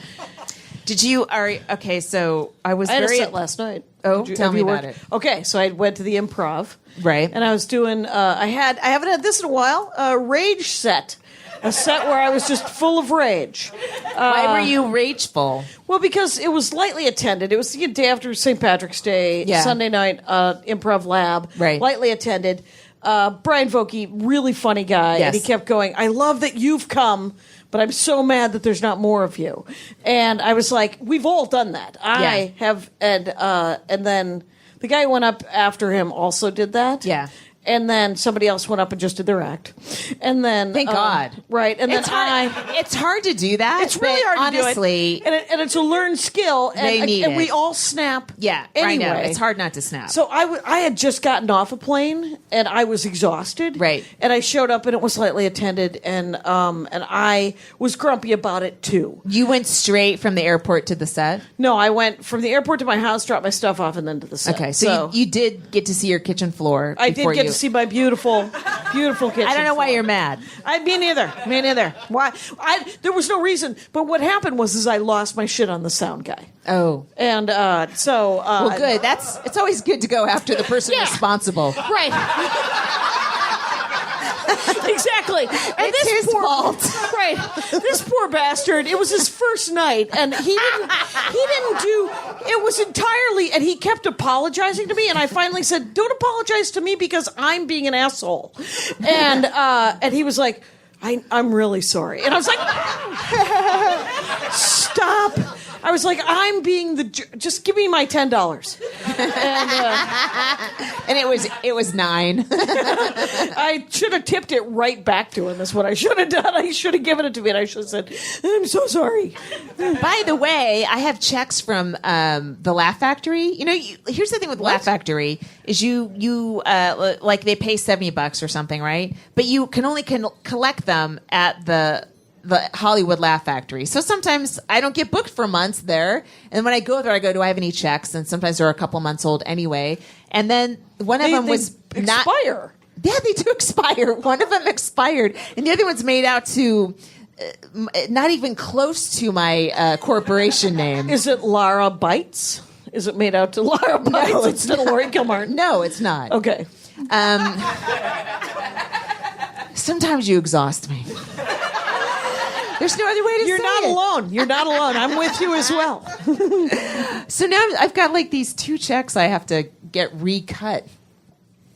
[SPEAKER 3] Did you? Okay, so I was
[SPEAKER 4] I had a
[SPEAKER 3] very
[SPEAKER 4] set last night.
[SPEAKER 3] Oh,
[SPEAKER 4] Did
[SPEAKER 3] tell
[SPEAKER 4] have
[SPEAKER 3] me
[SPEAKER 4] you
[SPEAKER 3] about
[SPEAKER 4] worked-
[SPEAKER 3] it.
[SPEAKER 4] Okay, so I went to the Improv,
[SPEAKER 3] Right.
[SPEAKER 4] and I was doing. I haven't had this in a while. A rage set, a set where I was just full of rage.
[SPEAKER 3] Why were you rageful?
[SPEAKER 4] Well, because it was lightly attended. It was the day after St. Patrick's Day,
[SPEAKER 3] Yeah.
[SPEAKER 4] Sunday night, Improv Lab,
[SPEAKER 3] Right.
[SPEAKER 4] lightly attended. Brian Vokey, really funny guy,
[SPEAKER 3] Yes.
[SPEAKER 4] and he kept going, I love that you've come, but I'm so mad that there's not more of you. And I was like, we've all done that. I have, and then the guy who went up after him also did that.
[SPEAKER 3] Yeah.
[SPEAKER 4] And then somebody else went up and just did their act. And then
[SPEAKER 3] Thank God.
[SPEAKER 4] Right. And
[SPEAKER 3] It's
[SPEAKER 4] then
[SPEAKER 3] hard. It's hard to do that.
[SPEAKER 4] it's really
[SPEAKER 3] but
[SPEAKER 4] hard
[SPEAKER 3] honestly,
[SPEAKER 4] to do it. And it's a learned skill. And,
[SPEAKER 3] They need
[SPEAKER 4] and we
[SPEAKER 3] it.
[SPEAKER 4] all snap.
[SPEAKER 3] Yeah,
[SPEAKER 4] Anyway.
[SPEAKER 3] I know. It's hard not to snap.
[SPEAKER 4] So I had just gotten off a plane and I was exhausted.
[SPEAKER 3] Right.
[SPEAKER 4] And I showed up and it was lightly attended and I was grumpy about it too.
[SPEAKER 3] you went straight from the airport to the set.
[SPEAKER 4] No, I went from the airport to my house, dropped my stuff off, and then to the set.
[SPEAKER 3] Okay, so you did get to see your kitchen floor.
[SPEAKER 4] I did
[SPEAKER 3] before
[SPEAKER 4] get
[SPEAKER 3] you-
[SPEAKER 4] to see my beautiful kitchen.
[SPEAKER 3] I don't know why
[SPEAKER 4] floor.
[SPEAKER 3] you're mad.
[SPEAKER 4] Me neither. Me neither. Why? There was no reason. But what happened was I lost my shit on the sound guy.
[SPEAKER 3] Oh,
[SPEAKER 4] And so
[SPEAKER 3] well, good. It's always good to go after the person
[SPEAKER 4] Yeah.
[SPEAKER 3] responsible.
[SPEAKER 4] Right. Exactly. And
[SPEAKER 3] It's
[SPEAKER 4] this
[SPEAKER 3] his
[SPEAKER 4] poor,
[SPEAKER 3] fault.
[SPEAKER 4] Right. This poor bastard, it was his first night and he didn't do it was entirely and he kept apologizing to me and I finally said, "Don't apologize to me because I'm being an asshole." And he was like, I'm really sorry. And I was like, stop. I was like, I'm being just give me my $10.
[SPEAKER 3] And it was 9.
[SPEAKER 4] I should have tipped it right back to him. That's what I should have done. I should have given it to me, and I should have said, "I'm so sorry."
[SPEAKER 3] By the way, I have checks from the Laugh Factory. You know, here's the thing with Laugh Factory is you like they pay $70 or something, right? But you can only collect them at the the Hollywood Laugh Factory. So sometimes I don't get booked for months there. And when I go there, I go, do I have any checks? And sometimes they're a couple months old anyway. And then one of them was
[SPEAKER 4] expire.
[SPEAKER 3] Yeah, they do expire. One of them expired, and the other one's made out to not even close to my corporation name.
[SPEAKER 4] Is it Lara Beitz? Is it made out to Lara Beitz?
[SPEAKER 3] No,
[SPEAKER 4] instead of Laurie Kilmartin?
[SPEAKER 3] No, it's not.
[SPEAKER 4] Okay.
[SPEAKER 3] Sometimes you exhaust me. There's no other way to
[SPEAKER 4] You're
[SPEAKER 3] say
[SPEAKER 4] not
[SPEAKER 3] it.
[SPEAKER 4] alone. You're not alone. I'm with you as well.
[SPEAKER 3] So now I've got like these 2 checks I have to get recut.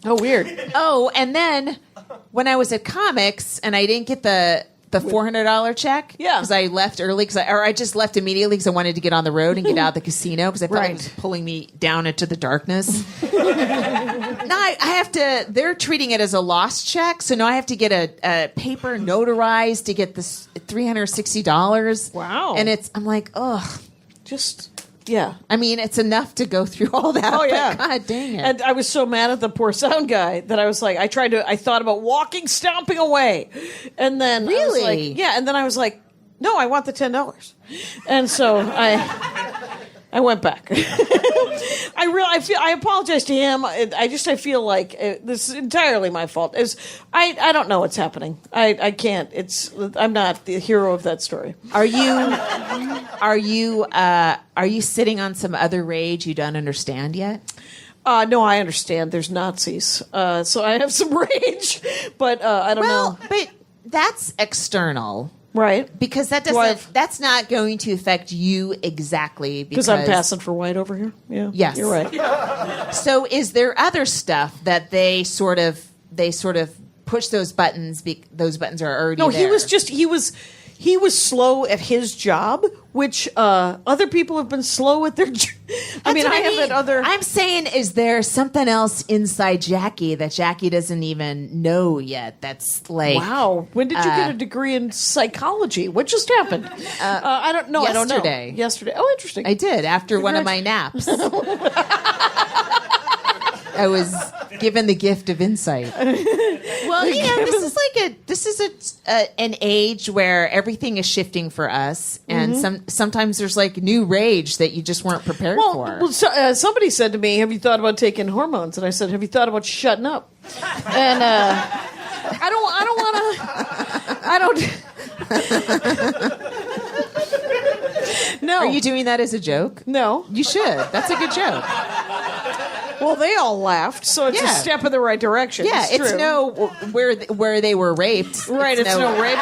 [SPEAKER 4] Oh, weird.
[SPEAKER 3] Oh, and then when I was at Comics and I didn't get the $400 check,
[SPEAKER 4] Yeah.
[SPEAKER 3] because I left early, or I just left immediately because I wanted to get on the road and get out of the casino because I felt like it was pulling me down into the darkness. Now I have to. They're treating it as a lost check, so now I have to get a paper notarized to get this $360.
[SPEAKER 4] Wow.
[SPEAKER 3] And I'm like, ugh.
[SPEAKER 4] Just, yeah.
[SPEAKER 3] I mean, it's enough to go through all that.
[SPEAKER 4] Oh, yeah.
[SPEAKER 3] But God dang it.
[SPEAKER 4] And I was so mad at the poor sound guy that I was like, I thought about stomping away. And then I was
[SPEAKER 3] Really?
[SPEAKER 4] like, yeah. And then I was like, no, I want the $10. And so I went back. I apologize to him. I feel like this is entirely my fault. I don't know what's happening. I can't. I'm not the hero of that story.
[SPEAKER 3] Are you sitting on some other rage you don't understand yet?
[SPEAKER 4] No, I understand. There's Nazis, so I have some rage, but I don't know.
[SPEAKER 3] But that's external,
[SPEAKER 4] Right?
[SPEAKER 3] because that's not going to affect you exactly.
[SPEAKER 4] Because I'm passing for white over here. Yeah.
[SPEAKER 3] Yes.
[SPEAKER 4] You're right.
[SPEAKER 3] So, is there other stuff that they sort of push those buttons? Those buttons are already
[SPEAKER 4] No,
[SPEAKER 3] there.
[SPEAKER 4] he was slow at his job, which other people have been slow at their job. I mean,
[SPEAKER 3] I'm saying, is there something else inside Jackie that Jackie doesn't even know yet? That's like,
[SPEAKER 4] wow. When did you get a degree in psychology? What just happened? I don't know.
[SPEAKER 3] Yesterday.
[SPEAKER 4] I don't know. Yesterday. Oh, interesting.
[SPEAKER 3] I did after one of my naps. I was given the gift of insight. Well, this is an age where everything is shifting for us, and sometimes there's like new rage that you just weren't prepared for.
[SPEAKER 4] Well, somebody said to me, "Have you thought about taking hormones?" And I said, "Have you thought about shutting up?" And I don't. No.
[SPEAKER 3] Are you doing that as a joke?
[SPEAKER 4] No.
[SPEAKER 3] You should. That's a good joke.
[SPEAKER 4] Well, they all laughed, so it's a step in the right direction.
[SPEAKER 3] Yeah, it's
[SPEAKER 4] true.
[SPEAKER 3] no where they were raped.
[SPEAKER 4] Right, it's no rape.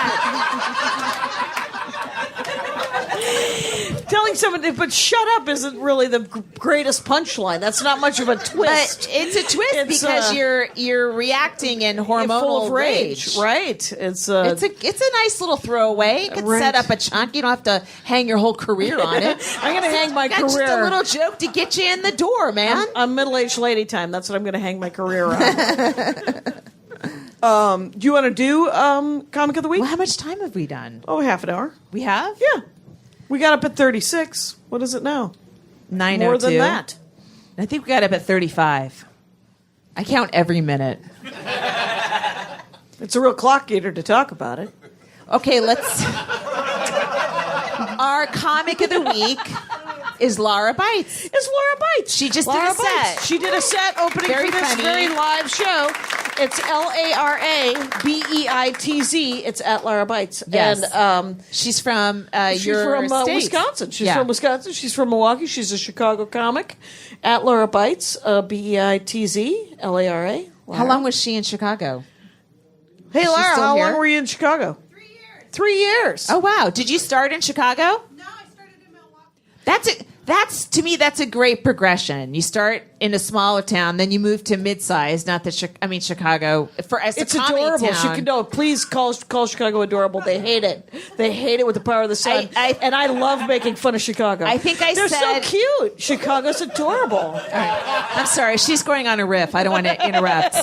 [SPEAKER 4] Telling someone, but shut up isn't really the greatest punchline. That's not much of a twist.
[SPEAKER 3] But it's a twist because you're reacting in hormonal
[SPEAKER 4] full of rage. Right. It's a
[SPEAKER 3] nice little throwaway. You could set up a chunk. You don't have to hang your whole career on it.
[SPEAKER 4] I'm going to hang my
[SPEAKER 3] That's
[SPEAKER 4] career.
[SPEAKER 3] just a little joke to get you in the door, man.
[SPEAKER 4] I'm middle-aged lady time. That's what I'm going to hang my career on. Do you want to do Comic of the Week?
[SPEAKER 3] Well, how much time have we done?
[SPEAKER 4] Oh, half an hour.
[SPEAKER 3] We have?
[SPEAKER 4] Yeah. We got up at 36. What is it now?
[SPEAKER 3] 9:02.
[SPEAKER 4] More than that.
[SPEAKER 3] I think we got up at 35. I count every minute.
[SPEAKER 4] It's a real clock eater to talk about it.
[SPEAKER 3] Okay, let's... Our comic of the week is Lara Beitz.
[SPEAKER 4] It's Lara Beitz.
[SPEAKER 3] She just
[SPEAKER 4] Lara
[SPEAKER 3] did a set.
[SPEAKER 4] Beitz. She did a set opening
[SPEAKER 3] Very
[SPEAKER 4] for this
[SPEAKER 3] funny.
[SPEAKER 4] very live show. It's LARABEITZ. It's at Lara Beitz.
[SPEAKER 3] Yes.
[SPEAKER 4] And
[SPEAKER 3] she's from
[SPEAKER 4] she's
[SPEAKER 3] your
[SPEAKER 4] from
[SPEAKER 3] state.
[SPEAKER 4] Wisconsin. She's from Wisconsin. She's from Milwaukee. She's a Chicago comic. At Lara Beitz, BEITZ, LARA.
[SPEAKER 3] How long was she in Chicago?
[SPEAKER 4] Hey,
[SPEAKER 3] Is she
[SPEAKER 4] Lara,
[SPEAKER 3] still
[SPEAKER 4] how
[SPEAKER 3] here?
[SPEAKER 4] long were you in Chicago?
[SPEAKER 5] 3 years.
[SPEAKER 4] 3 years.
[SPEAKER 3] Oh, wow. Did you start in Chicago?
[SPEAKER 5] No, I started in Milwaukee.
[SPEAKER 3] To me, that's a great progression. You start in a smaller town, then you move to mid-size. Not that Chicago as
[SPEAKER 4] It's
[SPEAKER 3] a comedy
[SPEAKER 4] adorable.
[SPEAKER 3] town.
[SPEAKER 4] Please call Chicago adorable. They hate it. They hate it with the power of the sun. And I love making fun of Chicago.
[SPEAKER 3] I think
[SPEAKER 4] They're
[SPEAKER 3] said
[SPEAKER 4] so cute. Chicago's adorable.
[SPEAKER 3] All right. I'm sorry. She's going on a riff. I don't want to interrupt.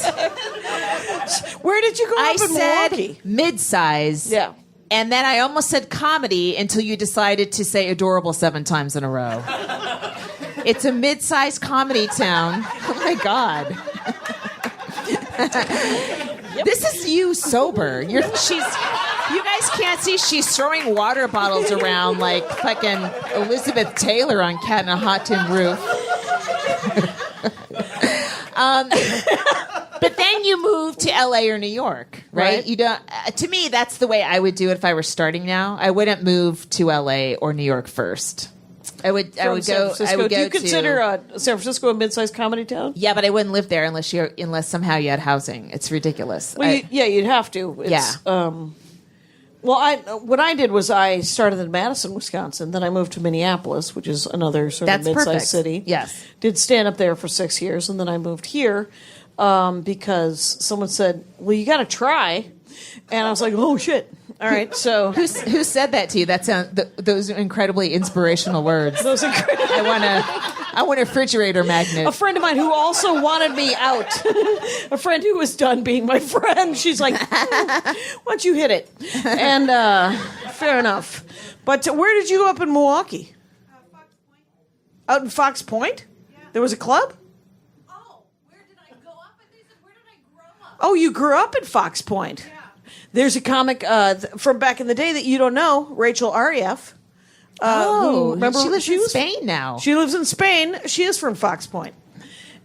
[SPEAKER 4] Where did you grow
[SPEAKER 3] I
[SPEAKER 4] up in
[SPEAKER 3] said
[SPEAKER 4] Milwaukee?
[SPEAKER 3] mid-size.
[SPEAKER 4] Yeah.
[SPEAKER 3] And then I almost said comedy until you decided to say adorable 7 times in a row. It's a mid-sized comedy town. Oh, my God. This is you sober. You guys guys can't see, she's throwing water bottles around like fucking Elizabeth Taylor on Cat in a Hot Tin Roof. But then you move to LA or New York, right? You don't. To me, that's the way I would do it if I were starting now. I wouldn't move to LA or New York first. I would go.
[SPEAKER 4] Do you consider San Francisco a mid-sized comedy town?
[SPEAKER 3] Yeah, but I wouldn't live there unless somehow you had housing. It's ridiculous.
[SPEAKER 4] Well, you'd have to. It's, what I did was I started in Madison, Wisconsin. Then I moved to Minneapolis, which is another sort of mid-sized city.
[SPEAKER 3] Yes.
[SPEAKER 4] Did stand up there for 6 years, and then I moved here because someone said, "Well, you got to try," and I was like, "Oh shit." All right, so
[SPEAKER 3] who said that to you? That sound those incredibly inspirational words. I want a refrigerator magnet.
[SPEAKER 4] A friend of mine who also wanted me out. A friend who was done being my friend. She's like, "Why don't you hit it?" And fair enough. But where did you go up in Milwaukee?
[SPEAKER 5] Fox Point.
[SPEAKER 4] Out in Fox Point?
[SPEAKER 5] Yeah.
[SPEAKER 4] There was a club?
[SPEAKER 5] Oh, where did I go up? And they said, where did I grow up?
[SPEAKER 4] Oh, you grew up in Fox Point.
[SPEAKER 5] Yeah.
[SPEAKER 4] There's a comic from back in the day that you don't know, Rachel Arieff. Who, remember,
[SPEAKER 3] she lives in Spain now.
[SPEAKER 4] She lives in Spain. She is from Fox Point.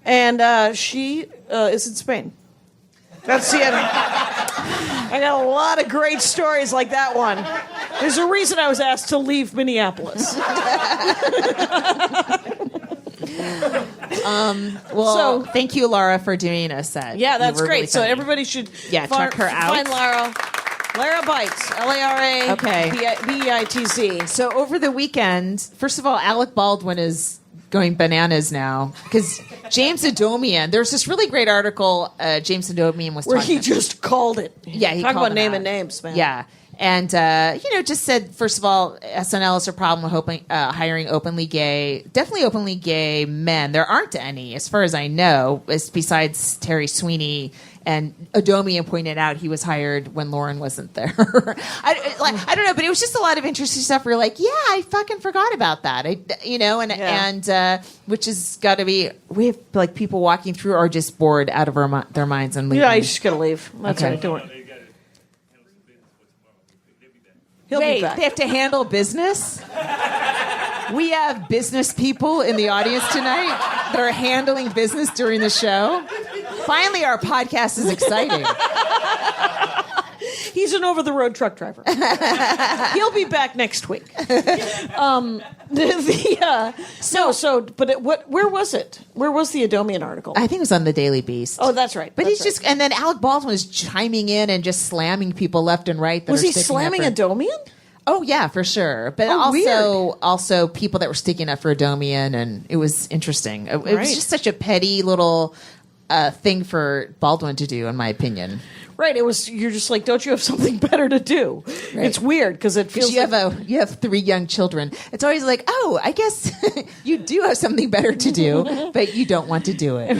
[SPEAKER 4] And she is in Spain. That's the end. I got a lot of great stories like that one. There's a reason I was asked to leave Minneapolis.
[SPEAKER 3] Well, thank you, Lara, for doing a set.
[SPEAKER 4] Yeah, that's
[SPEAKER 3] You were
[SPEAKER 4] great.
[SPEAKER 3] really
[SPEAKER 4] So
[SPEAKER 3] funny.
[SPEAKER 4] everybody should
[SPEAKER 3] check her out.
[SPEAKER 4] Find Lara. Lara Beitz, Lara.
[SPEAKER 3] Okay.
[SPEAKER 4] Beitz.
[SPEAKER 3] So over the weekend, first of all, Alec Baldwin is going bananas now because James Adomian. There's this really great article James Adomian was
[SPEAKER 4] Where
[SPEAKER 3] talking
[SPEAKER 4] he just called it.
[SPEAKER 3] Yeah, he
[SPEAKER 4] Talk
[SPEAKER 3] called
[SPEAKER 4] about
[SPEAKER 3] it
[SPEAKER 4] naming
[SPEAKER 3] out.
[SPEAKER 4] names, man.
[SPEAKER 3] Yeah. And, just said, first of all, SNL has a problem with hiring definitely openly gay men. There aren't any, as far as I know, besides Terry Sweeney. And Adomian pointed out he was hired when Lauren wasn't there. I don't know, but it was just a lot of interesting stuff. Where you're like, yeah, I fucking forgot about that. And which has got to be, we have like people walking through are just bored out of their minds and leaving.
[SPEAKER 4] Yeah, you just gotta leave. That's
[SPEAKER 3] Okay.
[SPEAKER 4] right. Do it. He'll
[SPEAKER 3] Wait,
[SPEAKER 4] be back.
[SPEAKER 3] they have to handle business? We have business people in the audience tonight that are handling business during the show. Finally, our podcast is exciting.
[SPEAKER 4] He's an over-the-road truck driver. He'll be back next week. Where was it? Where was the Adomian article?
[SPEAKER 3] I think it was on the Daily Beast.
[SPEAKER 4] Oh, that's right.
[SPEAKER 3] But
[SPEAKER 4] That's
[SPEAKER 3] he's
[SPEAKER 4] right.
[SPEAKER 3] just, and then Alec Baldwin was chiming in and just slamming people left and right. That
[SPEAKER 4] Was
[SPEAKER 3] are
[SPEAKER 4] he
[SPEAKER 3] sticking
[SPEAKER 4] slamming
[SPEAKER 3] up for-
[SPEAKER 4] Adomian?
[SPEAKER 3] Oh yeah, for sure. But also people that were sticking up for Adomian, and it was interesting. It
[SPEAKER 4] Right.
[SPEAKER 3] was just such a petty little thing for Baldwin to do, in my opinion.
[SPEAKER 4] Right. It was. You're just like, don't you have something better to do?
[SPEAKER 3] Right.
[SPEAKER 4] It's weird because it feels.
[SPEAKER 3] Because you have 3 young children. It's always like, oh, I guess you do have something better to do, but you don't want to do it.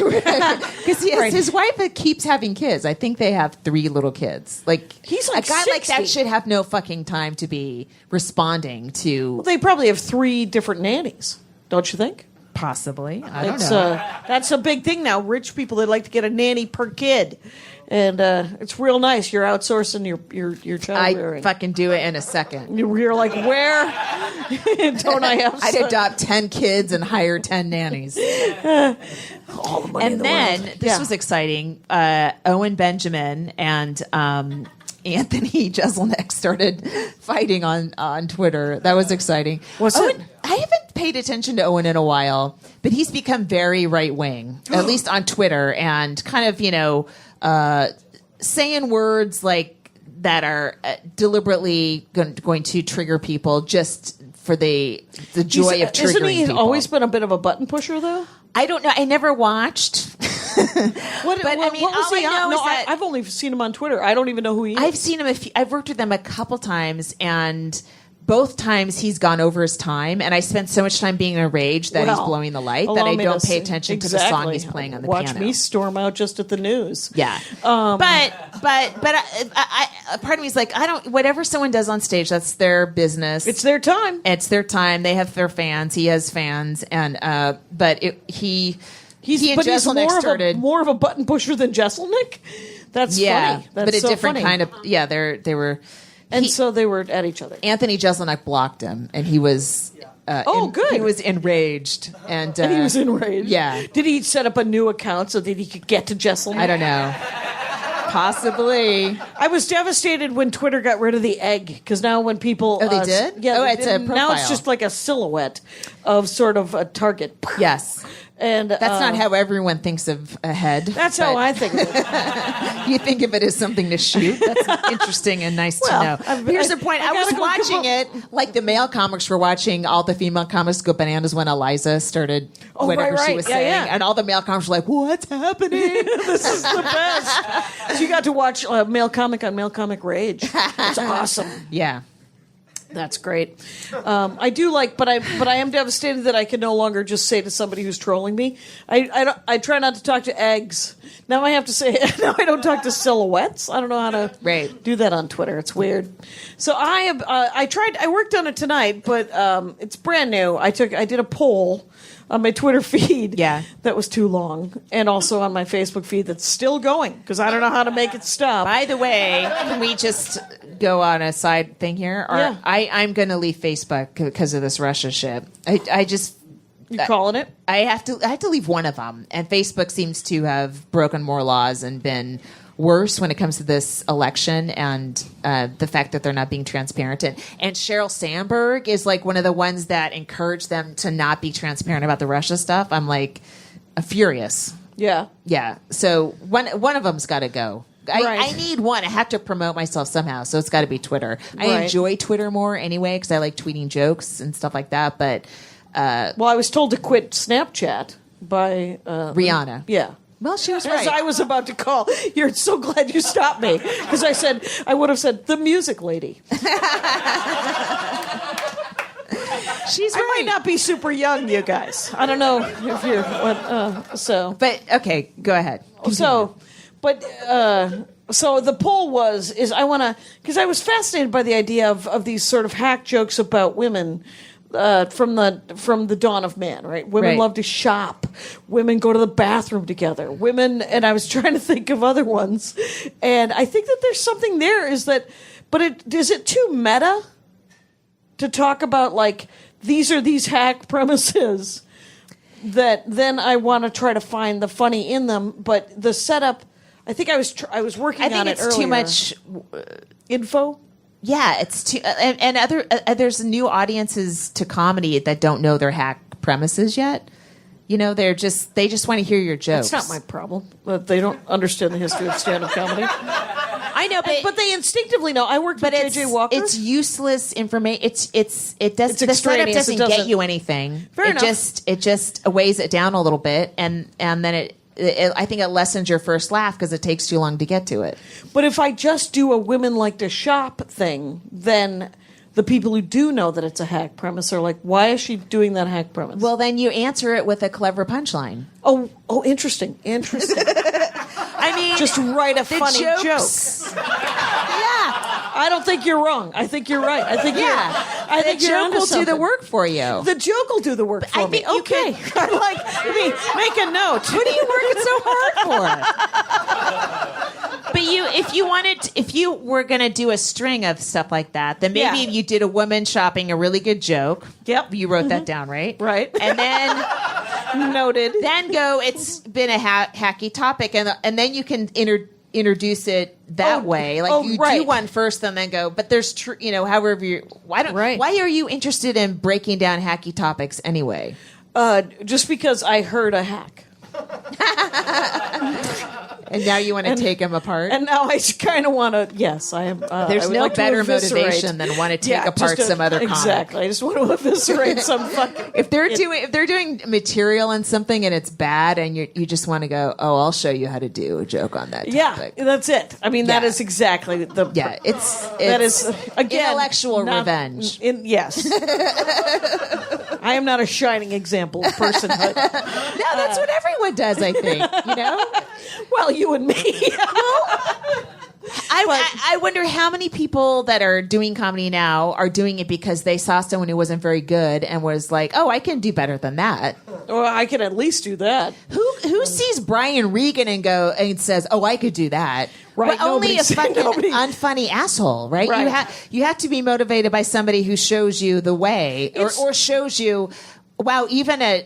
[SPEAKER 3] Because his wife keeps having kids. I think they have 3 little kids. Like
[SPEAKER 4] He's like
[SPEAKER 3] a guy
[SPEAKER 4] 60.
[SPEAKER 3] like that should have no fucking time to be responding to.
[SPEAKER 4] They probably have 3 different nannies, don't you think?
[SPEAKER 3] Possibly, I don't know.
[SPEAKER 4] That's a big thing now. Rich people, they like to get a nanny per kid, and it's real nice. You're outsourcing your child
[SPEAKER 3] I
[SPEAKER 4] rearing.
[SPEAKER 3] fucking do it in a second.
[SPEAKER 4] You're like, where don't I have?
[SPEAKER 3] I'd adopt 10 kids and hire 10 nannies.
[SPEAKER 4] all the money in
[SPEAKER 3] And
[SPEAKER 4] the
[SPEAKER 3] then
[SPEAKER 4] world.
[SPEAKER 3] this was exciting. Owen Benjamin and Anthony Jeselnik started fighting on Twitter. That was exciting.
[SPEAKER 4] What's
[SPEAKER 3] Owen,
[SPEAKER 4] it?
[SPEAKER 3] I haven't paid attention to Owen in a while, but he's become very right wing, at least on Twitter, and kind of saying words like that are deliberately going to trigger people just for the joy of triggering
[SPEAKER 4] Isn't he
[SPEAKER 3] people.
[SPEAKER 4] always been a bit of a button pusher though?
[SPEAKER 3] I don't know. I never watched.
[SPEAKER 4] What
[SPEAKER 3] I mean,
[SPEAKER 4] what was
[SPEAKER 3] all
[SPEAKER 4] he
[SPEAKER 3] I know
[SPEAKER 4] on?
[SPEAKER 3] is
[SPEAKER 4] No,
[SPEAKER 3] that-
[SPEAKER 4] I've only seen him on Twitter. I don't even know who he is.
[SPEAKER 3] I've seen him. I've worked with him a couple times, and both times he's gone over his time. And I spent so much time being in a rage that he's blowing the light that
[SPEAKER 4] allow
[SPEAKER 3] I
[SPEAKER 4] me
[SPEAKER 3] don't
[SPEAKER 4] to
[SPEAKER 3] pay
[SPEAKER 4] see-
[SPEAKER 3] attention to the song he's playing on the
[SPEAKER 4] Watch
[SPEAKER 3] piano.
[SPEAKER 4] me storm out just at the news.
[SPEAKER 3] Yeah, but I part of me is like, I don't. Whatever someone does on stage, that's their business.
[SPEAKER 4] It's their time.
[SPEAKER 3] It's their time. They have their fans. He has fans, and he and Jeselnik started
[SPEAKER 4] more of a button pusher than Jeselnik. That's funny. That's
[SPEAKER 3] but a
[SPEAKER 4] so
[SPEAKER 3] different
[SPEAKER 4] funny.
[SPEAKER 3] kind of. Yeah, they were.
[SPEAKER 4] And so they were at each other.
[SPEAKER 3] Anthony Jeselnik blocked him, and he was.
[SPEAKER 4] Good.
[SPEAKER 3] He was enraged, and
[SPEAKER 4] he was enraged.
[SPEAKER 3] Yeah.
[SPEAKER 4] Did he set up a new account so that he could get to Jeselnik?
[SPEAKER 3] I don't know. Possibly.
[SPEAKER 4] I was devastated when Twitter got rid of the egg, because now when people...
[SPEAKER 3] Oh, they did?
[SPEAKER 4] Yeah.
[SPEAKER 3] Oh,
[SPEAKER 4] they
[SPEAKER 3] it's a
[SPEAKER 4] did. Now it's
[SPEAKER 3] profile.
[SPEAKER 4] just like a silhouette of sort of a target.
[SPEAKER 3] Yes.
[SPEAKER 4] And
[SPEAKER 3] That's not how everyone thinks of a head.
[SPEAKER 4] That's
[SPEAKER 3] but
[SPEAKER 4] how I think of it.
[SPEAKER 3] You think of it as something to shoot. That's interesting and nice to know. Here's the point. I was
[SPEAKER 4] gotta go
[SPEAKER 3] watching it like the male comics were watching all the female comics go bananas when Eliza started whatever she was saying.
[SPEAKER 4] Yeah.
[SPEAKER 3] And all the male comics were like, what's happening?
[SPEAKER 4] This is the best. So you got to watch male comic on male comic rage. It's awesome.
[SPEAKER 3] Yeah.
[SPEAKER 4] That's great. I do like, but I am devastated that I can no longer just say to somebody who's trolling me. I try not to talk to eggs. Now I have to say, now I don't talk to silhouettes. I don't know how to do that on Twitter. It's weird. So I worked on it tonight, but it's brand new. I did a poll on my Twitter feed that was too long, and also on my Facebook feed that's still going, because I don't know how to make it stop.
[SPEAKER 3] By the way, can we just go on a side thing here? Or
[SPEAKER 4] Yeah.
[SPEAKER 3] I'm going to leave Facebook because of this Russia shit. I just...
[SPEAKER 4] You calling it?
[SPEAKER 3] I have to leave one of them, and Facebook seems to have broken more laws and been worse when it comes to this election and the fact that they're not being transparent. And Sheryl Sandberg is like one of the ones that encouraged them to not be transparent about the Russia stuff. I'm like furious.
[SPEAKER 4] Yeah.
[SPEAKER 3] Yeah. So one of them's got to go. I need one. I have to promote myself somehow, so it's got to be Twitter. I enjoy Twitter more anyway because I like tweeting jokes and stuff like that. But
[SPEAKER 4] well, I was told to quit Snapchat by
[SPEAKER 3] Rihanna.
[SPEAKER 4] Yeah.
[SPEAKER 3] Well, she was
[SPEAKER 4] As
[SPEAKER 3] right.
[SPEAKER 4] I was about to call. You're so glad you stopped me, because I would have said the music lady.
[SPEAKER 3] She's
[SPEAKER 4] I
[SPEAKER 3] right.
[SPEAKER 4] might not be super young, you guys. I don't know if you're what. So,
[SPEAKER 3] But okay, go ahead.
[SPEAKER 4] so the poll is I want to, because I was fascinated by the idea of these sort of hack jokes about women. From the dawn of man, right? Women love to shop. Women go to the bathroom together. Women, and I was trying to think of other ones, and I think that there's something there. Is it too meta to talk about like these are these hack premises that then I want to try to find the funny in them, but the setup. I think I was working on it earlier.
[SPEAKER 3] I think it's too much
[SPEAKER 4] info.
[SPEAKER 3] Yeah, it's too, and other there's new audiences to comedy that don't know their hack premises yet. You know, they just want to hear your jokes.
[SPEAKER 4] That's not my problem. They don't understand the history of stand-up comedy.
[SPEAKER 3] I know, but
[SPEAKER 4] they instinctively know. I worked with J.J. Walker.
[SPEAKER 3] It's useless information. The setup
[SPEAKER 4] extraneous.
[SPEAKER 3] doesn't get you anything.
[SPEAKER 4] Fair enough.
[SPEAKER 3] It just weighs it down a little bit, and then I think it lessens your first laugh because it takes too long to get to it.
[SPEAKER 4] But if I just do a women like to shop thing, then the people who do know that it's a hack premise are like, why is she doing that hack premise?
[SPEAKER 3] Well, then you answer it with a clever punchline.
[SPEAKER 4] Oh, interesting.
[SPEAKER 3] I mean,
[SPEAKER 4] Just write a funny
[SPEAKER 3] jokes.
[SPEAKER 4] joke. I don't think you're wrong. I think you're right. I think
[SPEAKER 3] The
[SPEAKER 4] you're
[SPEAKER 3] joke
[SPEAKER 4] onto
[SPEAKER 3] will do the
[SPEAKER 4] something.
[SPEAKER 3] work for you.
[SPEAKER 4] The joke will do the work for
[SPEAKER 3] I
[SPEAKER 4] me.
[SPEAKER 3] think you
[SPEAKER 4] Okay. Let me make a note.
[SPEAKER 3] What are you working so hard for? But if you were going to do a string of stuff like that, then maybe if you did a woman shopping a really good joke.
[SPEAKER 4] Yep.
[SPEAKER 3] You wrote that down, right?
[SPEAKER 4] Right.
[SPEAKER 3] And then
[SPEAKER 4] Noted.
[SPEAKER 3] Then go, it's been a hacky topic, and then you can introduce it that way. Like you do one first and then go, but there's however you why are you interested in breaking down hacky topics anyway?
[SPEAKER 4] Just because I heard a hack.
[SPEAKER 3] And now you want to take them apart?
[SPEAKER 4] And now I kind of want to, yes, I am.
[SPEAKER 3] There's
[SPEAKER 4] I would
[SPEAKER 3] no
[SPEAKER 4] like to
[SPEAKER 3] better
[SPEAKER 4] eviscerate.
[SPEAKER 3] motivation than want to take apart some other comic.
[SPEAKER 4] Exactly. I just want to eviscerate some fucking.
[SPEAKER 3] If they're doing material on something and it's bad and you just want to go, oh, I'll show you how to do a joke on that topic.
[SPEAKER 4] Yeah, that's it. I mean, that is exactly the.
[SPEAKER 3] Yeah, it's
[SPEAKER 4] that is again
[SPEAKER 3] intellectual revenge.
[SPEAKER 4] Yes. I am not a shining example of personhood.
[SPEAKER 3] No, that's what everyone does, I think. You know?
[SPEAKER 4] Well, you and me.
[SPEAKER 3] I wonder how many people that are doing comedy now are doing it because they saw someone who wasn't very good and was like, oh, I can do better than that.
[SPEAKER 4] Well, I can at least do that.
[SPEAKER 3] Who sees Brian Regan and says, oh, I could do that?
[SPEAKER 4] Right.
[SPEAKER 3] Well, only a fucking
[SPEAKER 4] nobody.
[SPEAKER 3] unfunny asshole, right?
[SPEAKER 4] Right.
[SPEAKER 3] You have to be motivated by somebody who shows you the way or shows you, wow, even a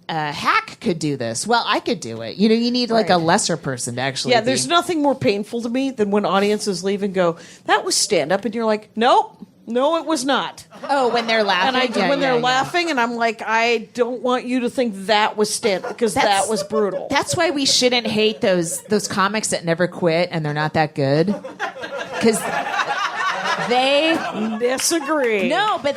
[SPEAKER 3] hack could do this. Well, I could do it. You know, you need like a lesser person to actually.
[SPEAKER 4] Yeah, there's nothing more painful to me than when audiences leave and go, "That was stand up," and you're like, "Nope, no, it was not."
[SPEAKER 3] Oh, when they're laughing,
[SPEAKER 4] And they're laughing, and I'm like, I don't want you to think that was stand up because that was brutal.
[SPEAKER 3] That's why we shouldn't hate those comics that never quit and they're not that good because they
[SPEAKER 4] disagree.
[SPEAKER 3] No, but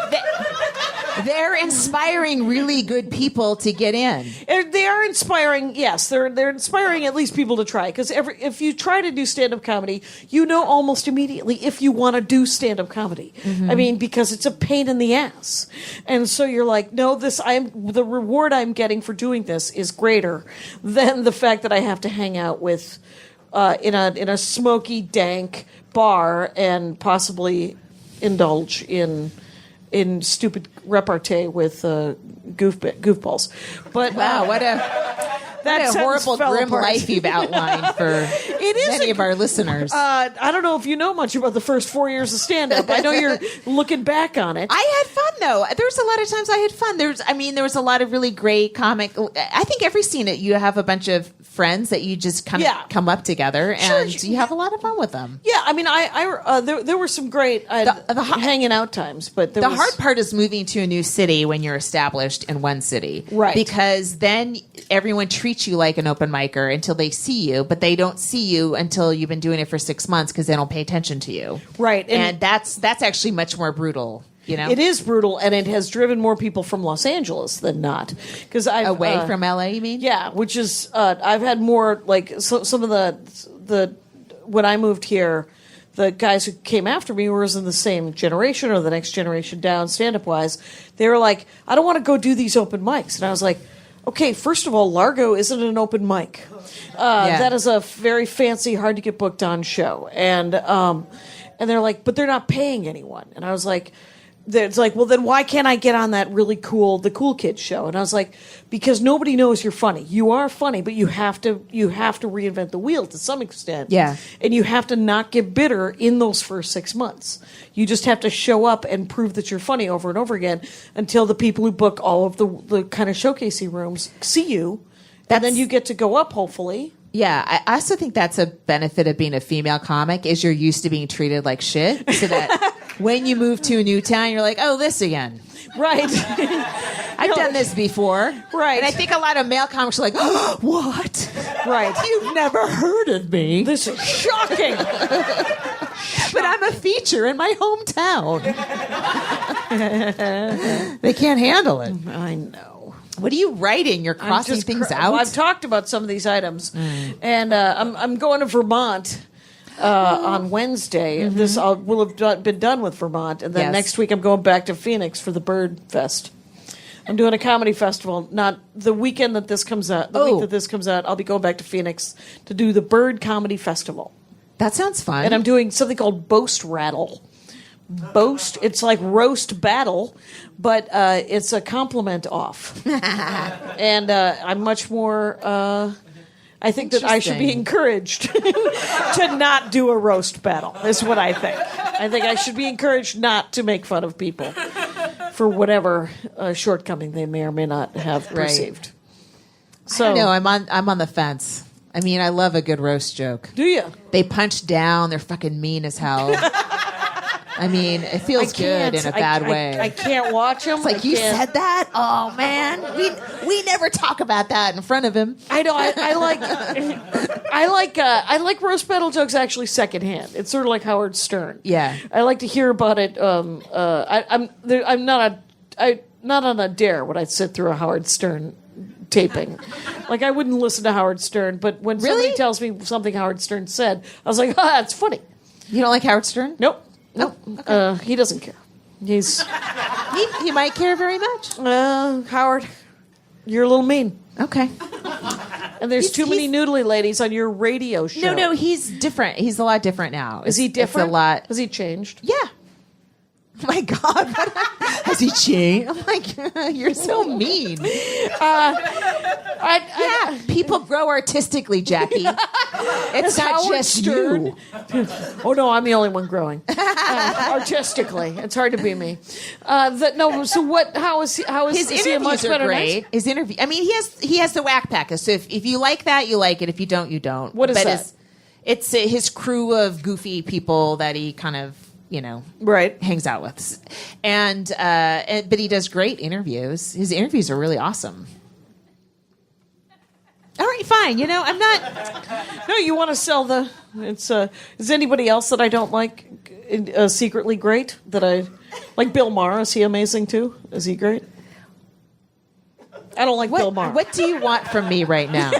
[SPEAKER 3] they're inspiring really good people to get in.
[SPEAKER 4] They are inspiring. Yes, they're inspiring at least people to try. Because if you try to do stand up comedy, you know almost immediately if you want to do stand up comedy.
[SPEAKER 3] Mm-hmm.
[SPEAKER 4] I mean, because it's a pain in the ass, and so you're like, no, the reward I'm getting for doing this is greater than the fact that I have to hang out with in a smoky, dank bar and possibly indulge in stupid repartee with goofballs. But
[SPEAKER 3] Wow, what a horrible, grim life you've outlined for many of our listeners.
[SPEAKER 4] I don't know if you know much about the first 4 years of stand-up. I know you're looking back on it.
[SPEAKER 3] I had fun though. There's a lot of times I had fun. There was a lot of really great comic. I think every scene you have a bunch of friends that you just come up together and you have a lot of fun with them.
[SPEAKER 4] Yeah, I mean, there were some great hanging out times, but the
[SPEAKER 3] hard part is moving to a new city when you're established in one city,
[SPEAKER 4] right?
[SPEAKER 3] Because then everyone treats you like an open micer until they see you, but they don't see you until you've been doing it for 6 months because they don't pay attention to you,
[SPEAKER 4] right?
[SPEAKER 3] And that's actually much more brutal. You know?
[SPEAKER 4] It is brutal, and it has driven more people from Los Angeles than not. Because
[SPEAKER 3] away from LA, you mean?
[SPEAKER 4] Yeah, which is I've had more like some of the when I moved here, the guys who came after me were in the same generation or the next generation down, stand up wise. They were like, I don't want to go do these open mics, and I was like, okay, first of all, Largo isn't an open mic. That is a very fancy, hard to get booked on show, and they're like, but they're not paying anyone, and I was like. It's like, well, then why can't I get on that really cool, the cool kids show? And I was like, because nobody knows you're funny. You are funny, but you have to reinvent the wheel to some extent.
[SPEAKER 3] Yeah.
[SPEAKER 4] And you have to not get bitter in those first 6 months. You just have to show up and prove that you're funny over and over again until the people who book all of the kind of showcasing rooms see you. And then you get to go up, hopefully.
[SPEAKER 3] Yeah, I also think that's a benefit of being a female comic is you're used to being treated like shit, so that when you move to a new town, you're like, oh, this again.
[SPEAKER 4] Right.
[SPEAKER 3] I've done this before.
[SPEAKER 4] Right.
[SPEAKER 3] And I think a lot of male comics are like, oh, what?
[SPEAKER 4] Right.
[SPEAKER 3] You've never heard of me.
[SPEAKER 4] This is shocking.
[SPEAKER 3] But I'm a feature in my hometown. They can't handle it.
[SPEAKER 4] I know.
[SPEAKER 3] What are you writing? You're crossing things out?
[SPEAKER 4] Well, I've talked about some of these items, and I'm going to Vermont on Wednesday.
[SPEAKER 3] Mm-hmm.
[SPEAKER 4] This will have been done with Vermont, and then next week I'm going back to Phoenix for the Bird Fest. I'm doing a comedy festival. Not the weekend that this comes out. The week that this comes out, I'll be going back to Phoenix to do the Bird Comedy Festival.
[SPEAKER 3] That sounds fun.
[SPEAKER 4] And I'm doing something called Boast Rattle. Boast, it's like roast battle, but it's a compliment off. And I'm much more, I think that I should be encouraged to not do a roast battle, is what I think. I think I should be encouraged not to make fun of people for whatever shortcoming they may or may not have perceived. So
[SPEAKER 3] no, I'm on the fence. I mean, I love a good roast joke.
[SPEAKER 4] Do you?
[SPEAKER 3] They punch down. They're fucking mean as hell. I mean, it feels good in a bad way.
[SPEAKER 4] I can't watch him.
[SPEAKER 3] It's like, you said that? Oh, man. We never talk about that in front of him.
[SPEAKER 4] I know. I like roast battle jokes actually secondhand. It's sort of like Howard Stern.
[SPEAKER 3] Yeah.
[SPEAKER 4] I like to hear about it. I'm not on a dare would I sit through a Howard Stern taping. Like, I wouldn't listen to Howard Stern, but when somebody tells me something Howard Stern said, I was like, that's funny.
[SPEAKER 3] You don't like Howard Stern?
[SPEAKER 4] Nope.
[SPEAKER 3] Okay.
[SPEAKER 4] He doesn't care. He
[SPEAKER 3] might care very much.
[SPEAKER 4] Howard, you're a little mean.
[SPEAKER 3] Okay.
[SPEAKER 4] And there's too many
[SPEAKER 3] he's-
[SPEAKER 4] noodly ladies on your radio show.
[SPEAKER 3] No, he's different. He's a lot different now.
[SPEAKER 4] Is he different?
[SPEAKER 3] It's a lot.
[SPEAKER 4] Has he changed?
[SPEAKER 3] Yeah. Oh my God. Has he changed? I'm like, you're so mean. Yeah, people grow artistically, Jackie. It's not
[SPEAKER 4] Howard
[SPEAKER 3] just
[SPEAKER 4] Stern.
[SPEAKER 3] you.
[SPEAKER 4] Oh no, I'm the only one growing artistically. It's hard to be me. So what? How is he?
[SPEAKER 3] His
[SPEAKER 4] is he a much
[SPEAKER 3] interviews are
[SPEAKER 4] better
[SPEAKER 3] great.
[SPEAKER 4] night?
[SPEAKER 3] His interview. I mean, he has the whack package. So if you like that, you like it. If you don't, you don't.
[SPEAKER 4] What is that?
[SPEAKER 3] It's his crew of goofy people that he kind of
[SPEAKER 4] Right.
[SPEAKER 3] hangs out with, but he does great interviews. His interviews are really awesome. All right, fine. I'm not.
[SPEAKER 4] No, you want to sell the. It's. Is anybody else that I don't like secretly great? That I like Bill Maher. Is he amazing too? Is he great? I don't like Bill Maher.
[SPEAKER 3] What do you want from me right now?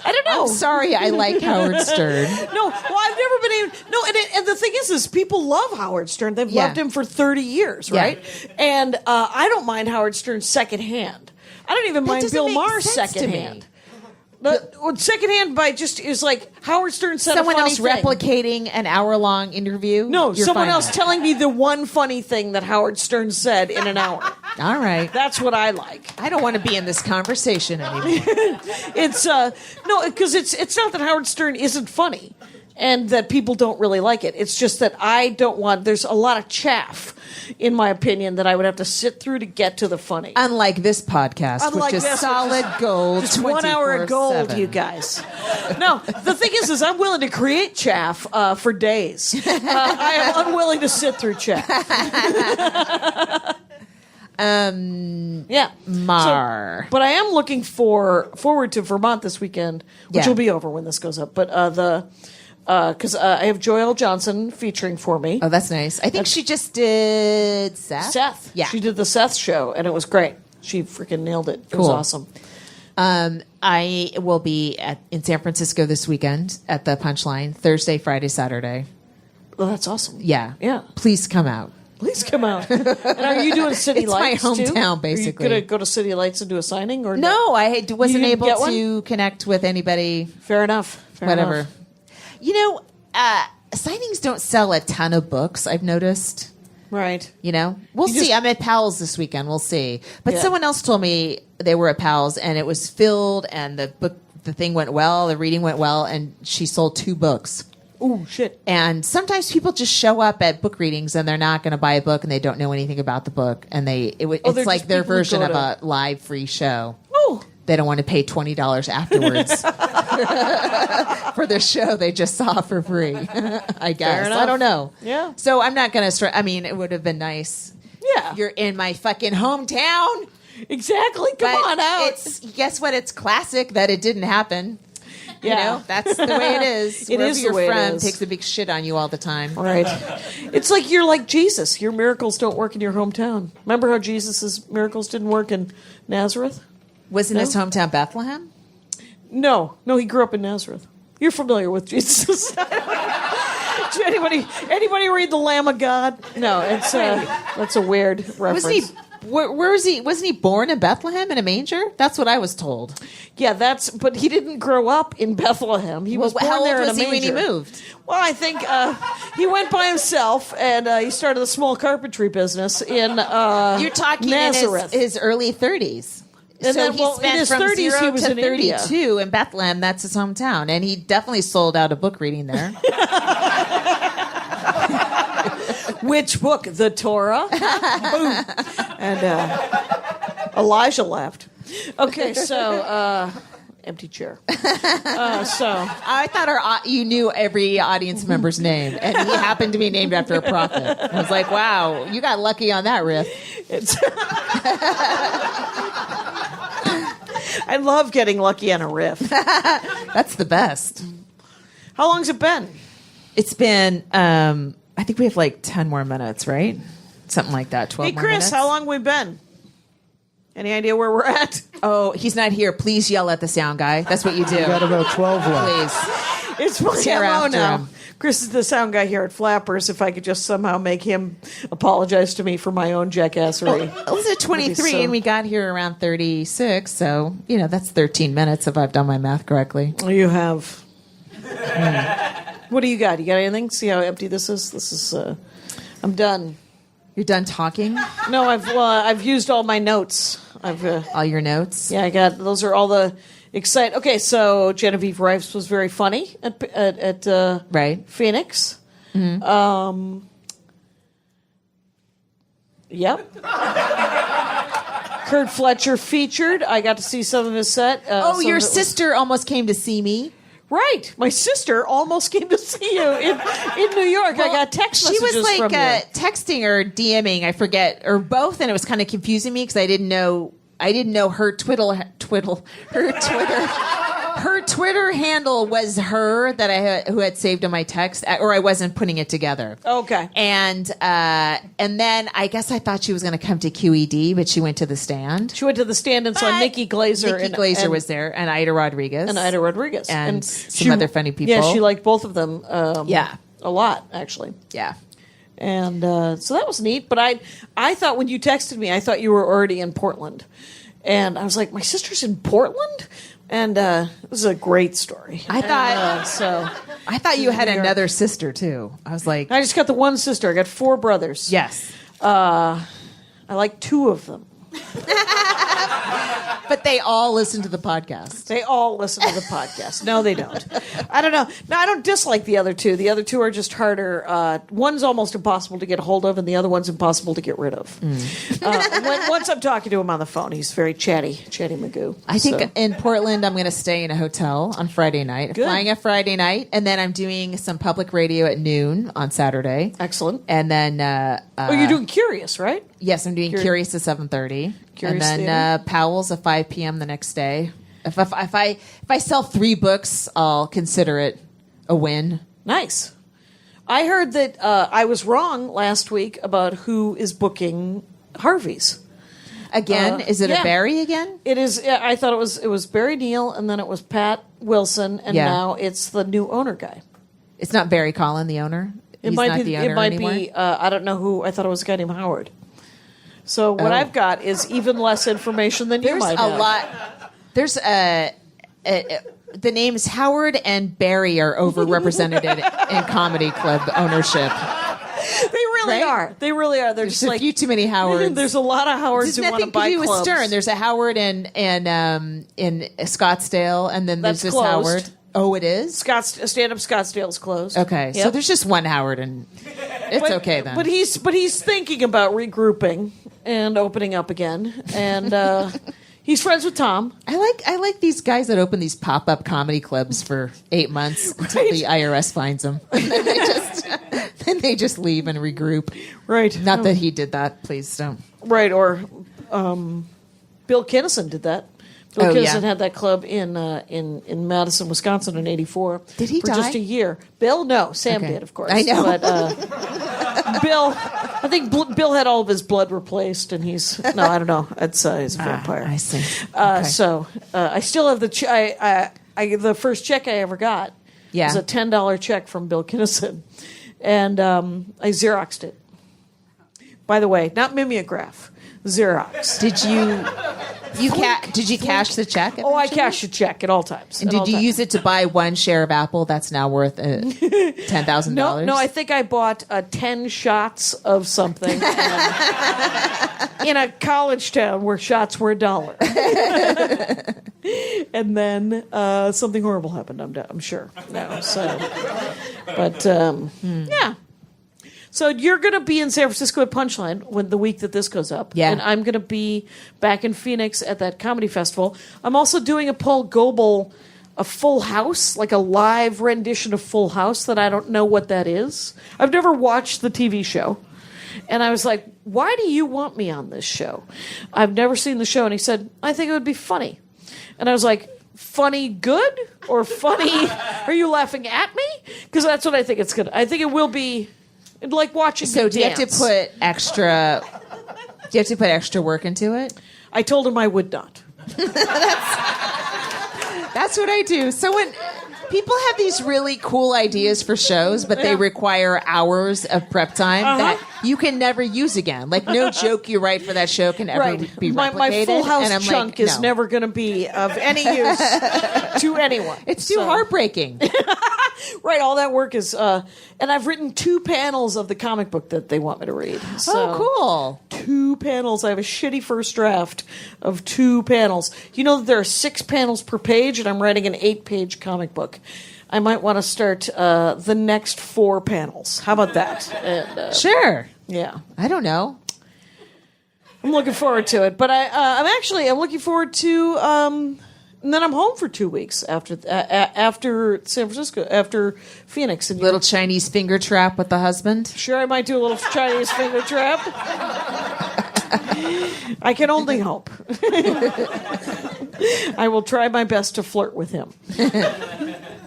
[SPEAKER 4] I don't know.
[SPEAKER 3] I'm sorry. I like Howard Stern.
[SPEAKER 4] No, well, I've never been able. No, and the thing is people love Howard Stern. They've
[SPEAKER 3] Yeah.
[SPEAKER 4] loved him for 30 years, right?
[SPEAKER 3] Yeah.
[SPEAKER 4] And I don't mind Howard Stern secondhand. I don't even mind
[SPEAKER 3] doesn't
[SPEAKER 4] Bill
[SPEAKER 3] make
[SPEAKER 4] Maher
[SPEAKER 3] sense to me.
[SPEAKER 4] secondhand. But secondhand by just is like Howard Stern said
[SPEAKER 3] Someone
[SPEAKER 4] a funny
[SPEAKER 3] else
[SPEAKER 4] thing.
[SPEAKER 3] replicating an hour-long interview.
[SPEAKER 4] No,
[SPEAKER 3] You're
[SPEAKER 4] someone
[SPEAKER 3] fine
[SPEAKER 4] else
[SPEAKER 3] with
[SPEAKER 4] telling me the one funny thing that Howard Stern said in an hour.
[SPEAKER 3] it. All right.
[SPEAKER 4] That's what I like.
[SPEAKER 3] I don't want to be in this conversation anymore.
[SPEAKER 4] It's no, because it's not that Howard Stern isn't funny and that people don't really like it. It's just that I don't want. There's a lot of chaff, in my opinion, that I would have to sit through to get to the funny.
[SPEAKER 3] Unlike this podcast,
[SPEAKER 4] Unlike
[SPEAKER 3] which is
[SPEAKER 4] this,
[SPEAKER 3] solid gold.
[SPEAKER 4] It's 1 hour of gold,
[SPEAKER 3] 24/7.
[SPEAKER 4] you guys. No, the thing is I'm willing to create chaff for days. I am unwilling to sit through chaff. Yeah.
[SPEAKER 3] Mar.
[SPEAKER 4] But I am looking forward to Vermont this weekend, which
[SPEAKER 3] Yeah.
[SPEAKER 4] will be over when this goes up. But because I have Joelle Johnson featuring for me.
[SPEAKER 3] Oh, that's nice. I think she just did Seth.
[SPEAKER 4] Seth.
[SPEAKER 3] Yeah.
[SPEAKER 4] She did the Seth show, and it was great. She freaking nailed it. It was
[SPEAKER 3] Cool.
[SPEAKER 4] awesome.
[SPEAKER 3] I will be in San Francisco this weekend at the Punchline, Thursday, Friday, Saturday.
[SPEAKER 4] Well, that's awesome.
[SPEAKER 3] Yeah.
[SPEAKER 4] Yeah.
[SPEAKER 3] Please come out.
[SPEAKER 4] Please come out. And are you doing City
[SPEAKER 3] It's my
[SPEAKER 4] Lights too?
[SPEAKER 3] hometown, basically.
[SPEAKER 4] Are you going to go to City Lights and do a signing? Or
[SPEAKER 3] No, I wasn't
[SPEAKER 4] didn't
[SPEAKER 3] able
[SPEAKER 4] get one?
[SPEAKER 3] to connect with anybody.
[SPEAKER 4] Fair enough. Fair
[SPEAKER 3] Whatever.
[SPEAKER 4] enough.
[SPEAKER 3] Signings don't sell a ton of books, I've noticed.
[SPEAKER 4] Right.
[SPEAKER 3] We'll
[SPEAKER 4] You
[SPEAKER 3] see.
[SPEAKER 4] just-
[SPEAKER 3] I'm at Powell's this weekend. We'll see. But
[SPEAKER 4] Yeah.
[SPEAKER 3] someone else told me they were at Powell's and it was filled and the thing went well, the reading went well, and she sold 2 books.
[SPEAKER 4] Ooh, shit.
[SPEAKER 3] And sometimes people just show up at book readings and they're not going to buy a book and they don't know anything about the book, and it's
[SPEAKER 4] they're
[SPEAKER 3] like
[SPEAKER 4] just
[SPEAKER 3] their
[SPEAKER 4] people who
[SPEAKER 3] version
[SPEAKER 4] go
[SPEAKER 3] of
[SPEAKER 4] to-
[SPEAKER 3] a live free show.
[SPEAKER 4] Oh.
[SPEAKER 3] They don't want to pay $20 afterwards for the show they just saw for free. I guess.
[SPEAKER 4] enough.
[SPEAKER 3] I don't know.
[SPEAKER 4] Yeah.
[SPEAKER 3] So I'm not going to. I mean, it would have been nice.
[SPEAKER 4] Yeah.
[SPEAKER 3] You're in my fucking hometown.
[SPEAKER 4] Exactly. Come
[SPEAKER 3] But
[SPEAKER 4] on out.
[SPEAKER 3] It's guess what? It's classic that it didn't happen.
[SPEAKER 4] Yeah.
[SPEAKER 3] That's the way it is.
[SPEAKER 4] It
[SPEAKER 3] Wherever
[SPEAKER 4] is the
[SPEAKER 3] you're
[SPEAKER 4] way it
[SPEAKER 3] from
[SPEAKER 4] is.
[SPEAKER 3] takes a big shit on you all the time.
[SPEAKER 4] Right. It's like you're like Jesus. Your miracles don't work in your hometown. Remember how Jesus' miracles didn't work in Nazareth?
[SPEAKER 3] Wasn't
[SPEAKER 4] No?
[SPEAKER 3] his hometown Bethlehem?
[SPEAKER 4] No, he grew up in Nazareth. You're familiar with Jesus. Did anybody read The Lamb of God? No, it's that's a weird reference.
[SPEAKER 3] Wasn't he? Where is he? Wasn't he born in Bethlehem in a manger? That's what I was told.
[SPEAKER 4] Yeah, but he didn't grow up in Bethlehem. He was born
[SPEAKER 3] how
[SPEAKER 4] there
[SPEAKER 3] old
[SPEAKER 4] in
[SPEAKER 3] was
[SPEAKER 4] a
[SPEAKER 3] he when he
[SPEAKER 4] manger.
[SPEAKER 3] moved?
[SPEAKER 4] Well, I think he went by himself and he started a small carpentry business in
[SPEAKER 3] You're talking
[SPEAKER 4] Nazareth.
[SPEAKER 3] in his early 30s.
[SPEAKER 4] And
[SPEAKER 3] So
[SPEAKER 4] then,
[SPEAKER 3] he
[SPEAKER 4] well,
[SPEAKER 3] spent
[SPEAKER 4] in his
[SPEAKER 3] from
[SPEAKER 4] 30s,
[SPEAKER 3] 0
[SPEAKER 4] he was
[SPEAKER 3] to
[SPEAKER 4] in India.
[SPEAKER 3] 32 in Bethlehem. That's his hometown, and he definitely sold out a book reading there.
[SPEAKER 4] Which book? The Torah? Boom. And Elijah laughed. Okay, so empty chair.
[SPEAKER 3] I thought you knew every audience member's name, and he happened to be named after a prophet. I was like, wow, you got lucky on that riff.
[SPEAKER 4] I love getting lucky on a riff.
[SPEAKER 3] That's the best.
[SPEAKER 4] How long's it been?
[SPEAKER 3] It's been, I think we have like 10 more minutes, right? Something like that, 12
[SPEAKER 4] Hey,
[SPEAKER 3] more
[SPEAKER 4] Chris,
[SPEAKER 3] minutes.
[SPEAKER 4] how long we been? Any idea where we're at?
[SPEAKER 3] Oh, he's not here. Please yell at the sound guy. That's what you do.
[SPEAKER 6] Got about 12 left.
[SPEAKER 3] Please.
[SPEAKER 4] It's my
[SPEAKER 3] Tear
[SPEAKER 4] MO
[SPEAKER 3] after
[SPEAKER 4] now.
[SPEAKER 3] him.
[SPEAKER 4] Chris is the sound guy here at Flappers. If I could just somehow make him apologize to me for my own jackassery.
[SPEAKER 3] It was at 23,
[SPEAKER 4] so-
[SPEAKER 3] and we got here around 36. So that's 13 minutes if I've done my math correctly.
[SPEAKER 4] You have. What do you got? You got anything? See how empty this is? This is. I'm done.
[SPEAKER 3] You're done talking?
[SPEAKER 4] No, I've used all my notes.
[SPEAKER 3] All your notes?
[SPEAKER 4] Yeah, I got. Those are all the exciting. Okay, so Genevieve Rives was very funny at
[SPEAKER 3] Right.
[SPEAKER 4] Phoenix. Yep. Kurt Fletcher featured. I got to see some of his set.
[SPEAKER 3] Oh, your sister almost came to see me.
[SPEAKER 4] Right. My sister almost came to see you in New York. I got text
[SPEAKER 3] She
[SPEAKER 4] messages
[SPEAKER 3] was
[SPEAKER 4] from you.
[SPEAKER 3] texting or DMing, I forget, or both, and it was kind of confusing me because I didn't know her her Twitter handle was her that who had saved in my text, or I wasn't putting it together.
[SPEAKER 4] Okay.
[SPEAKER 3] And then I guess I thought she was going to come to QED, but she went to the stand.
[SPEAKER 4] She went to the stand and saw Nikki Glazer.
[SPEAKER 3] Nikki Glazer was there, and Ida Rodriguez. And some other funny people.
[SPEAKER 4] Yeah, she liked both of them.
[SPEAKER 3] Yeah.
[SPEAKER 4] A lot, actually.
[SPEAKER 3] Yeah.
[SPEAKER 4] And so that was neat. But I thought when you texted me, I thought you were already in Portland. And I was like, my sister's in Portland? And it was a great story.
[SPEAKER 3] I thought I thought you had
[SPEAKER 4] New York.
[SPEAKER 3] another sister too. I was like,
[SPEAKER 4] I just got the one sister. I got 4 brothers.
[SPEAKER 3] yes,
[SPEAKER 4] I like 2 of them.
[SPEAKER 3] but they all listen to the podcast.
[SPEAKER 4] They all listen to the podcast. No, they don't. I don't know. No, I don't dislike the other 2. The other 2 are just harder. One's almost impossible to get a hold of, and the other one's impossible to get rid of. Once I'm talking to him on the phone, he's very chatty Magoo.
[SPEAKER 3] I think
[SPEAKER 4] So-
[SPEAKER 3] in Portland, I'm going to stay in a hotel on Friday night.
[SPEAKER 4] Good.
[SPEAKER 3] Flying a Friday night, and then I'm doing some public radio at noon on Saturday.
[SPEAKER 4] Excellent.
[SPEAKER 3] And then,
[SPEAKER 4] You're doing Curious, right?
[SPEAKER 3] yes, I'm doing Curious at 7:30,
[SPEAKER 4] Curious
[SPEAKER 3] and then
[SPEAKER 4] Theater.
[SPEAKER 3] Powell's at 5 p.m. the next day. If I sell 3 books, I'll consider it a win.
[SPEAKER 4] Nice. I heard that I was wrong last week about who is booking Harvey's.
[SPEAKER 3] Again, is it
[SPEAKER 4] yeah.
[SPEAKER 3] a Barry again?
[SPEAKER 4] It is. I thought it was Barry Neal, and then it was Pat Wilson, and
[SPEAKER 3] Yeah.
[SPEAKER 4] now it's the new owner guy.
[SPEAKER 3] It's not Barry Collin, the owner.
[SPEAKER 4] It
[SPEAKER 3] He's
[SPEAKER 4] might
[SPEAKER 3] not
[SPEAKER 4] be.
[SPEAKER 3] the owner
[SPEAKER 4] It might
[SPEAKER 3] anymore.
[SPEAKER 4] be. I don't know who. I thought it was a guy named Howard. So what
[SPEAKER 3] Oh.
[SPEAKER 4] I've got is even less information than you
[SPEAKER 3] There's
[SPEAKER 4] might
[SPEAKER 3] a
[SPEAKER 4] have.
[SPEAKER 3] lot. There's the names Howard and Barry are overrepresented in comedy club ownership.
[SPEAKER 4] They really
[SPEAKER 3] Right?
[SPEAKER 4] are. They really are. They're
[SPEAKER 3] There's
[SPEAKER 4] just
[SPEAKER 3] a
[SPEAKER 4] like
[SPEAKER 3] few too many Howards.
[SPEAKER 4] There's a lot of Howards
[SPEAKER 3] There's
[SPEAKER 4] who want to
[SPEAKER 3] nothing
[SPEAKER 4] buy
[SPEAKER 3] to do with
[SPEAKER 4] clubs.
[SPEAKER 3] Stern. There's a Howard in Scottsdale, and then
[SPEAKER 4] That's
[SPEAKER 3] there's this
[SPEAKER 4] closed.
[SPEAKER 3] Howard. Oh, it is?
[SPEAKER 4] Stand-up Scottsdale's closed.
[SPEAKER 3] Okay, so
[SPEAKER 4] Yep.
[SPEAKER 3] there's just one Howard, and it's okay then.
[SPEAKER 4] But he's thinking about regrouping and opening up again, and he's friends with Tom.
[SPEAKER 3] I like these guys that open these pop-up comedy clubs for 8 months until
[SPEAKER 4] Right.
[SPEAKER 3] the IRS finds them. And then they just leave and regroup.
[SPEAKER 4] Right.
[SPEAKER 3] Not that he did that. Please don't.
[SPEAKER 4] Right, or Bill Kinnison did that. Bill
[SPEAKER 3] Oh,
[SPEAKER 4] Kinnison
[SPEAKER 3] yeah.
[SPEAKER 4] had that club in Madison, Wisconsin in '84.
[SPEAKER 3] Did he
[SPEAKER 4] for
[SPEAKER 3] die?
[SPEAKER 4] just a year? Bill, no, Sam
[SPEAKER 3] Okay.
[SPEAKER 4] did, of course.
[SPEAKER 3] I know.
[SPEAKER 4] But Bill, I think Bill had all of his blood replaced, and he's no, I don't know. He's a vampire.
[SPEAKER 3] I see. Okay.
[SPEAKER 4] So I still have the the first check I ever got
[SPEAKER 3] Yeah.
[SPEAKER 4] was a $10 check from Bill Kinnison, and I Xeroxed it. By the way, not mimeograph, Xerox.
[SPEAKER 3] Did you cash the check?
[SPEAKER 4] Oh, I
[SPEAKER 3] eventually?
[SPEAKER 4] cash a check at all times.
[SPEAKER 3] And
[SPEAKER 4] At all
[SPEAKER 3] did you
[SPEAKER 4] times.
[SPEAKER 3] use it to buy one share of Apple that's now worth $10,000?
[SPEAKER 4] No, I think I bought 10 shots of something in a college town where shots were $1. And then something horrible happened. I'm sure. No, so, but yeah. So you're going to be in San Francisco at Punchline when the week that this goes up.
[SPEAKER 3] Yeah.
[SPEAKER 4] And I'm going to be back in Phoenix at that comedy festival. I'm also doing a Paul Goebel, a Full House, like a live rendition of Full House that I don't know what that is. I've never watched the TV show. And I was like, why do you want me on this show? I've never seen the show. And he said, I think it would be funny. And I was like, funny good or funny? Are you laughing at me? Because that's what I think it's going to. I think it will be like watching
[SPEAKER 3] So
[SPEAKER 4] me
[SPEAKER 3] do you have to
[SPEAKER 4] dance.
[SPEAKER 3] put extra? Do you have to put extra work into it?
[SPEAKER 4] I told him I would not.
[SPEAKER 3] That's what I do. So People have these really cool ideas for shows, but they require hours of prep time that you can never use again. Like, no joke you write for that show can ever be replicated.
[SPEAKER 4] My Full House
[SPEAKER 3] and I'm
[SPEAKER 4] chunk
[SPEAKER 3] like,
[SPEAKER 4] is
[SPEAKER 3] no.
[SPEAKER 4] never going to be of any use to anyone.
[SPEAKER 3] It's too heartbreaking.
[SPEAKER 4] Right, all that work is... and I've written 2 panels of the comic book that they want me to read. So,
[SPEAKER 3] Oh, cool.
[SPEAKER 4] 2 panels. I have a shitty first draft of 2 panels. You know that there are 6 panels per page, and I'm writing an 8-page comic book. I might want to start the next 4 panels. How about that? And,
[SPEAKER 3] Sure.
[SPEAKER 4] yeah.
[SPEAKER 3] I don't know.
[SPEAKER 4] I'm looking forward to it. But I'm looking forward to... and then I'm home for 2 weeks after San Francisco, after Phoenix. And
[SPEAKER 3] Little Chinese finger trap with the husband.
[SPEAKER 4] sure, I might do a little Chinese finger trap. I can only hope. I will try my best to flirt with him.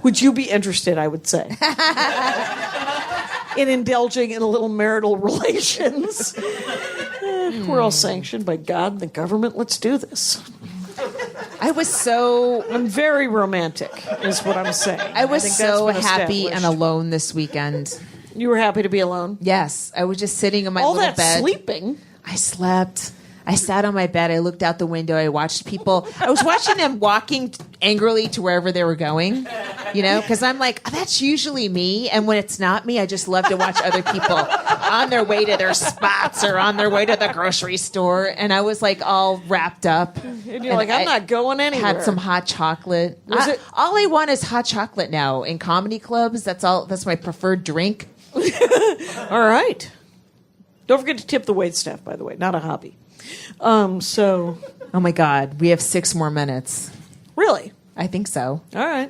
[SPEAKER 4] Would you be interested, I would say, in indulging in a little marital relations? We're all sanctioned by God and the government. Let's do this. I'm very romantic, is what I'm saying.
[SPEAKER 3] I was
[SPEAKER 4] think that's
[SPEAKER 3] so
[SPEAKER 4] been
[SPEAKER 3] happy and
[SPEAKER 4] established.
[SPEAKER 3] alone this weekend.
[SPEAKER 4] You were happy to be alone?
[SPEAKER 3] Yes, I was just sitting in my
[SPEAKER 4] All
[SPEAKER 3] little
[SPEAKER 4] that
[SPEAKER 3] bed.
[SPEAKER 4] sleeping.
[SPEAKER 3] I slept. I sat on my bed. I looked out the window. I watched people. I was watching them walking angrily to wherever they were going, because I'm like, oh, that's usually me. And when it's not me, I just love to watch other people on their way to their spots or on their way to the grocery store. And I was like all wrapped up.
[SPEAKER 4] And you're like, I'm not going anywhere.
[SPEAKER 3] Had some hot chocolate. All I want is hot chocolate now in comedy clubs. That's all. That's my preferred drink.
[SPEAKER 4] All right. Don't forget to tip the waitstaff, by the way. Not a hobby. So...
[SPEAKER 3] Oh my God, we have 6 more minutes.
[SPEAKER 4] Really?
[SPEAKER 3] I think so.
[SPEAKER 4] All right.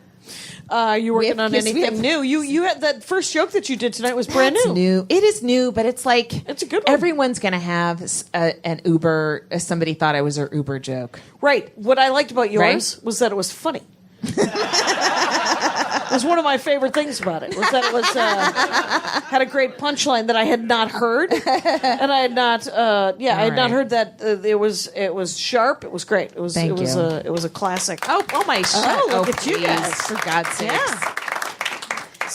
[SPEAKER 4] You working on anything new? You had that first joke that you did tonight was brand
[SPEAKER 3] That's
[SPEAKER 4] new.
[SPEAKER 3] new. It is new, but it's like
[SPEAKER 4] It's a good one.
[SPEAKER 3] Everyone's gonna have an Uber. Somebody thought I was an Uber joke.
[SPEAKER 4] Right. What I liked about yours was that it was funny. It was one of my favorite things about it. Was that it was had a great punchline that I had not heard, and I had not. I had not heard that. It was sharp. It was great. It was.
[SPEAKER 3] Thank
[SPEAKER 4] it was
[SPEAKER 3] you.
[SPEAKER 4] It was a classic.
[SPEAKER 3] Oh my shit!
[SPEAKER 4] look at you
[SPEAKER 3] please,
[SPEAKER 4] guys.
[SPEAKER 3] for God's sakes.
[SPEAKER 4] Yeah.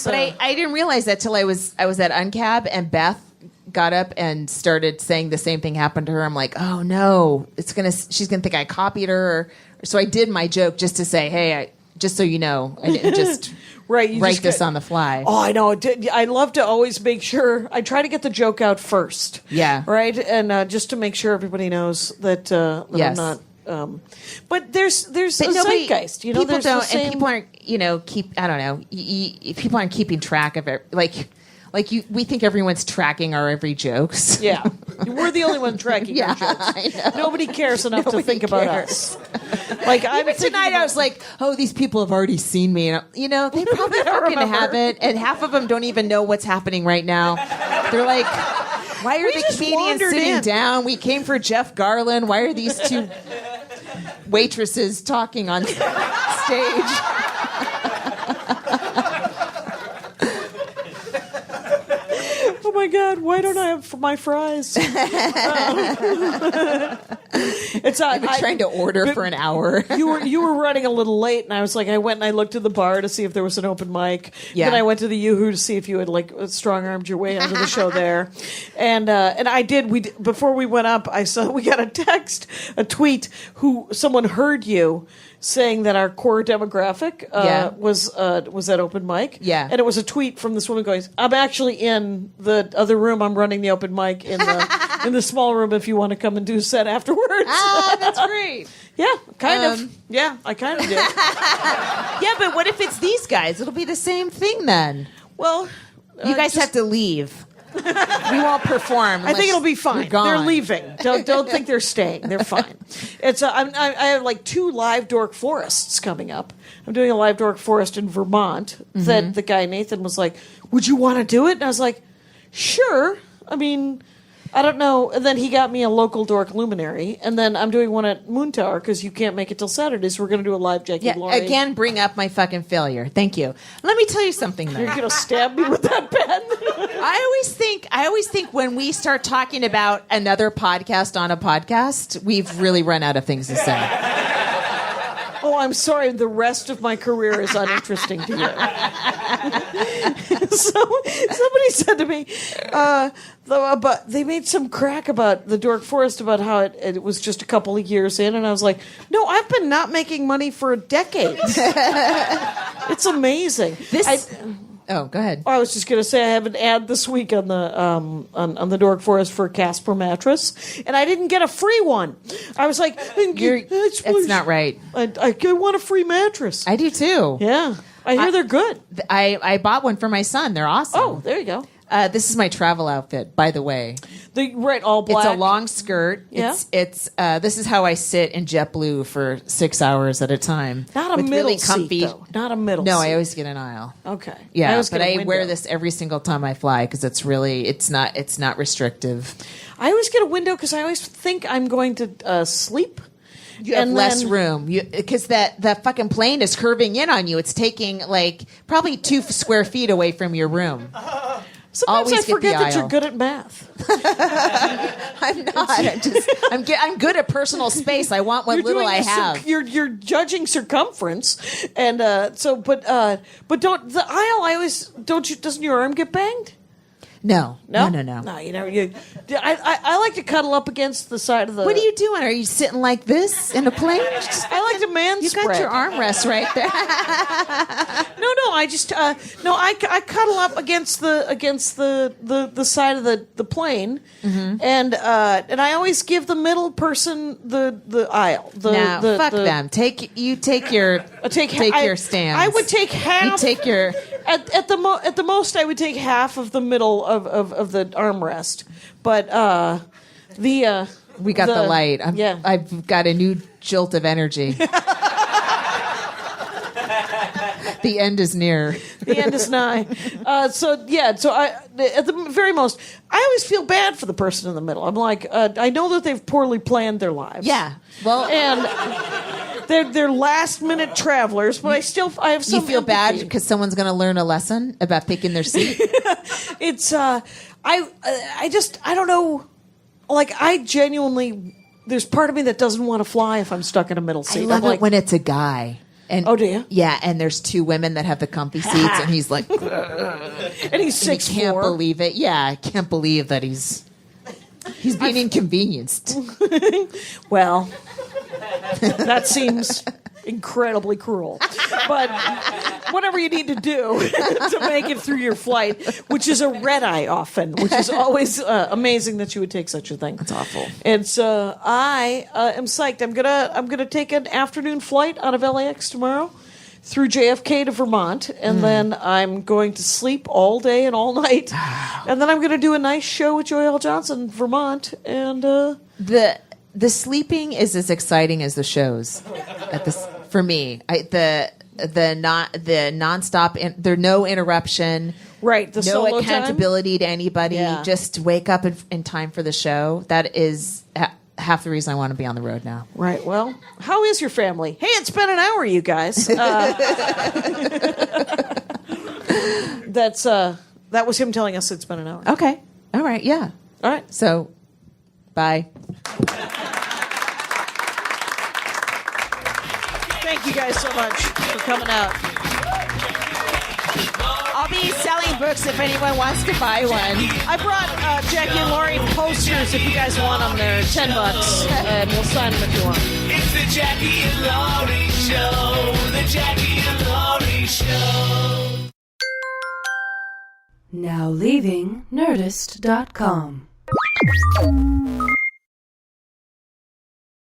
[SPEAKER 3] But I didn't realize that till I was at Uncab and Beth got up and started saying the same thing happened to her. I'm like, oh no, she's gonna think I copied her. So I did my joke just to say, hey, just so you know, I didn't just
[SPEAKER 4] Right, you
[SPEAKER 3] write
[SPEAKER 4] just
[SPEAKER 3] this
[SPEAKER 4] get-
[SPEAKER 3] on the fly.
[SPEAKER 4] Oh, I know. I love to always make sure I try to get the joke out first.
[SPEAKER 3] Yeah.
[SPEAKER 4] Right, and just to make sure everybody knows that,
[SPEAKER 3] Yes.
[SPEAKER 4] I'm not. But there's
[SPEAKER 3] But
[SPEAKER 4] a
[SPEAKER 3] nobody,
[SPEAKER 4] zeitgeist.
[SPEAKER 3] people
[SPEAKER 4] there's the
[SPEAKER 3] don't,
[SPEAKER 4] same-
[SPEAKER 3] and people aren't, I don't know. People aren't keeping track of it. We think everyone's tracking our every jokes.
[SPEAKER 4] Yeah, we're the only one tracking
[SPEAKER 3] Yeah,
[SPEAKER 4] our jokes.
[SPEAKER 3] I know.
[SPEAKER 4] Nobody cares enough to
[SPEAKER 3] Nobody
[SPEAKER 4] think about
[SPEAKER 3] cares.
[SPEAKER 4] us. Like I'm
[SPEAKER 3] Even
[SPEAKER 4] thinking
[SPEAKER 3] tonight,
[SPEAKER 4] about-
[SPEAKER 3] I was like, "Oh, these people have already seen me," and they probably fucking
[SPEAKER 4] remember.
[SPEAKER 3] haven't, and half of them don't even know what's happening right now. They're like, "Why are
[SPEAKER 4] We
[SPEAKER 3] the
[SPEAKER 4] just
[SPEAKER 3] comedians
[SPEAKER 4] wandered
[SPEAKER 3] sitting
[SPEAKER 4] in.
[SPEAKER 3] down? We came for Jeff Garland. Why are these 2 waitresses talking on stage?"
[SPEAKER 4] oh my god, why don't I have my fries? It's
[SPEAKER 3] I've been trying to order for an hour.
[SPEAKER 4] You were running a little late, and I was like, I went and I looked at the bar to see if there was an open mic.
[SPEAKER 3] Yeah.
[SPEAKER 4] Then I went to the Yoo-Hoo to see if you had strong armed your way onto the show there, and I did. Before we went up, we got a tweet someone heard you saying that our core demographic was at open mic.
[SPEAKER 3] Yeah.
[SPEAKER 4] And it was a tweet from this woman going, I'm actually in the other room. I'm running the open mic in the small room if you want to come and do a set afterwards.
[SPEAKER 3] Ah, that's great.
[SPEAKER 4] Yeah, kind of. Yeah, I kind of did.
[SPEAKER 3] Yeah, but what if it's these guys? It'll be the same thing then.
[SPEAKER 4] Well,
[SPEAKER 3] You guys have to leave. We won't perform.
[SPEAKER 4] I think it'll be
[SPEAKER 3] you're
[SPEAKER 4] fine.
[SPEAKER 3] gone.
[SPEAKER 4] They're leaving. Don't think they're staying. They're fine. It's I have 2 live dork forests coming up. I'm doing a live dork forest in Vermont that the guy Nathan was like, "Would you want to do it?" And I was like, "Sure." I mean, I don't know. And then he got me a local dork luminary, and then I'm doing one at Moon Tower because you can't make it till Saturday, so we're going to do a live Jackie
[SPEAKER 3] Yeah,
[SPEAKER 4] and Laurie.
[SPEAKER 3] again, bring up my fucking failure. Thank you. Let me tell you something, though.
[SPEAKER 4] You're going to stab me with that pen.
[SPEAKER 3] I always think when we start talking about another podcast on a podcast, we've really run out of things to say.
[SPEAKER 4] Oh, I'm sorry. The rest of my career is uninteresting to you. So somebody said to me, but they made some crack about the Dork Forest, about how it was just a couple of years in, and I was like, no, I've been not making money for decades. It's amazing.
[SPEAKER 3] Oh, go ahead.
[SPEAKER 4] I was just going to say I have an ad this week on the on the Dork Forest for a Casper mattress, and I didn't get a free one. I was like,
[SPEAKER 3] It's not right.
[SPEAKER 4] I want a free mattress.
[SPEAKER 3] I do too.
[SPEAKER 4] Yeah, I hear they're good.
[SPEAKER 3] I bought one for my son. They're awesome.
[SPEAKER 4] Oh, there you go.
[SPEAKER 3] This is my travel outfit, by the way.
[SPEAKER 4] All black.
[SPEAKER 3] It's a long skirt.
[SPEAKER 4] Yeah.
[SPEAKER 3] It's this is how I sit in JetBlue for 6 hours at a time.
[SPEAKER 4] Not a
[SPEAKER 3] with
[SPEAKER 4] middle
[SPEAKER 3] really comfy.
[SPEAKER 4] seat, though. Not a middle
[SPEAKER 3] No,
[SPEAKER 4] seat.
[SPEAKER 3] I always get an aisle.
[SPEAKER 4] Okay.
[SPEAKER 3] Yeah, but I
[SPEAKER 4] window.
[SPEAKER 3] wear this every single time I fly because it's not restrictive.
[SPEAKER 4] I always get a window because I always think I'm going to sleep.
[SPEAKER 3] You have less room because that fucking plane is curving in on you. It's taking like probably 2 square feet away from your room.
[SPEAKER 4] Sometimes
[SPEAKER 3] Always
[SPEAKER 4] I
[SPEAKER 3] get
[SPEAKER 4] forget
[SPEAKER 3] the
[SPEAKER 4] that you're
[SPEAKER 3] aisle.
[SPEAKER 4] good at math.
[SPEAKER 3] I'm not. I'm good at personal space. I want what
[SPEAKER 4] You're
[SPEAKER 3] little
[SPEAKER 4] doing
[SPEAKER 3] I
[SPEAKER 4] the
[SPEAKER 3] have.
[SPEAKER 4] You're judging circumference, and but don't the aisle. I always don't. Doesn't your arm get banged?
[SPEAKER 3] No.
[SPEAKER 4] No, You know, I like to cuddle up against the side of the.
[SPEAKER 3] What are you doing? Are you sitting like this in a plane?
[SPEAKER 4] I like to man
[SPEAKER 3] You
[SPEAKER 4] spread.
[SPEAKER 3] got your armrest right there.
[SPEAKER 4] No, I just I cuddle up against the side of the plane, and I always give the middle person the aisle.
[SPEAKER 3] Fuck them. Take your your stands.
[SPEAKER 4] I would take half.
[SPEAKER 3] You take your
[SPEAKER 4] at the most I would take half of the middle of the armrest, but we
[SPEAKER 3] got the light.
[SPEAKER 4] Yeah.
[SPEAKER 3] I've got a new jolt of energy. The end is near.
[SPEAKER 4] The end is nigh. So I, at the very most, I always feel bad for the person in the middle. I'm like, I know that they've poorly planned their lives.
[SPEAKER 3] Yeah. Well,
[SPEAKER 4] and they're last minute travelers, but I have some.
[SPEAKER 3] you feel bad
[SPEAKER 4] empathy.
[SPEAKER 3] because someone's going to learn a lesson about picking their seat.
[SPEAKER 4] It's I don't know. Like I genuinely, there's part of me that doesn't want to fly if I'm stuck in a middle seat.
[SPEAKER 3] I love
[SPEAKER 4] I'm
[SPEAKER 3] it when it's a guy. And,
[SPEAKER 4] oh, do you?
[SPEAKER 3] Yeah, and there's 2 women that have the comfy seats, and he's like,
[SPEAKER 4] and he's 6'4".
[SPEAKER 3] he can't believe it. Yeah, I can't believe that he's being inconvenienced.
[SPEAKER 4] Well, that seems incredibly cruel. But whatever you need to do to make it through your flight, which is a red eye often, which is always amazing that you would take such a thing.
[SPEAKER 3] That's awful.
[SPEAKER 4] And so I am psyched. I'm gonna take an afternoon flight out of LAX tomorrow through JFK to Vermont, and then I'm going to sleep all day and all night, and then I'm going to do a nice show with Joy L. Johnson in Vermont, and
[SPEAKER 3] The sleeping is as exciting as the shows. For me, the nonstop. There's no interruption.
[SPEAKER 4] right, the
[SPEAKER 3] No
[SPEAKER 4] solo
[SPEAKER 3] accountability to anybody.
[SPEAKER 4] Yeah.
[SPEAKER 3] Just wake up in time for the show. That is half the reason I want to be on the road now.
[SPEAKER 4] time. Right. Well, how is your family? Hey, it's been an hour, you guys. That was him telling us it's been an hour.
[SPEAKER 3] Okay. All right. Yeah.
[SPEAKER 4] All right.
[SPEAKER 3] So, bye.
[SPEAKER 4] Thank you guys so much for coming out.
[SPEAKER 3] I'll be selling books if anyone wants to buy one.
[SPEAKER 4] I brought Jackie and Laurie posters if you guys want them. They're $10, and we'll sign them if you want.
[SPEAKER 2] It's the Jackie and Laurie Show. The Jackie and Laurie Show.
[SPEAKER 1] Now leaving Nerdist.com.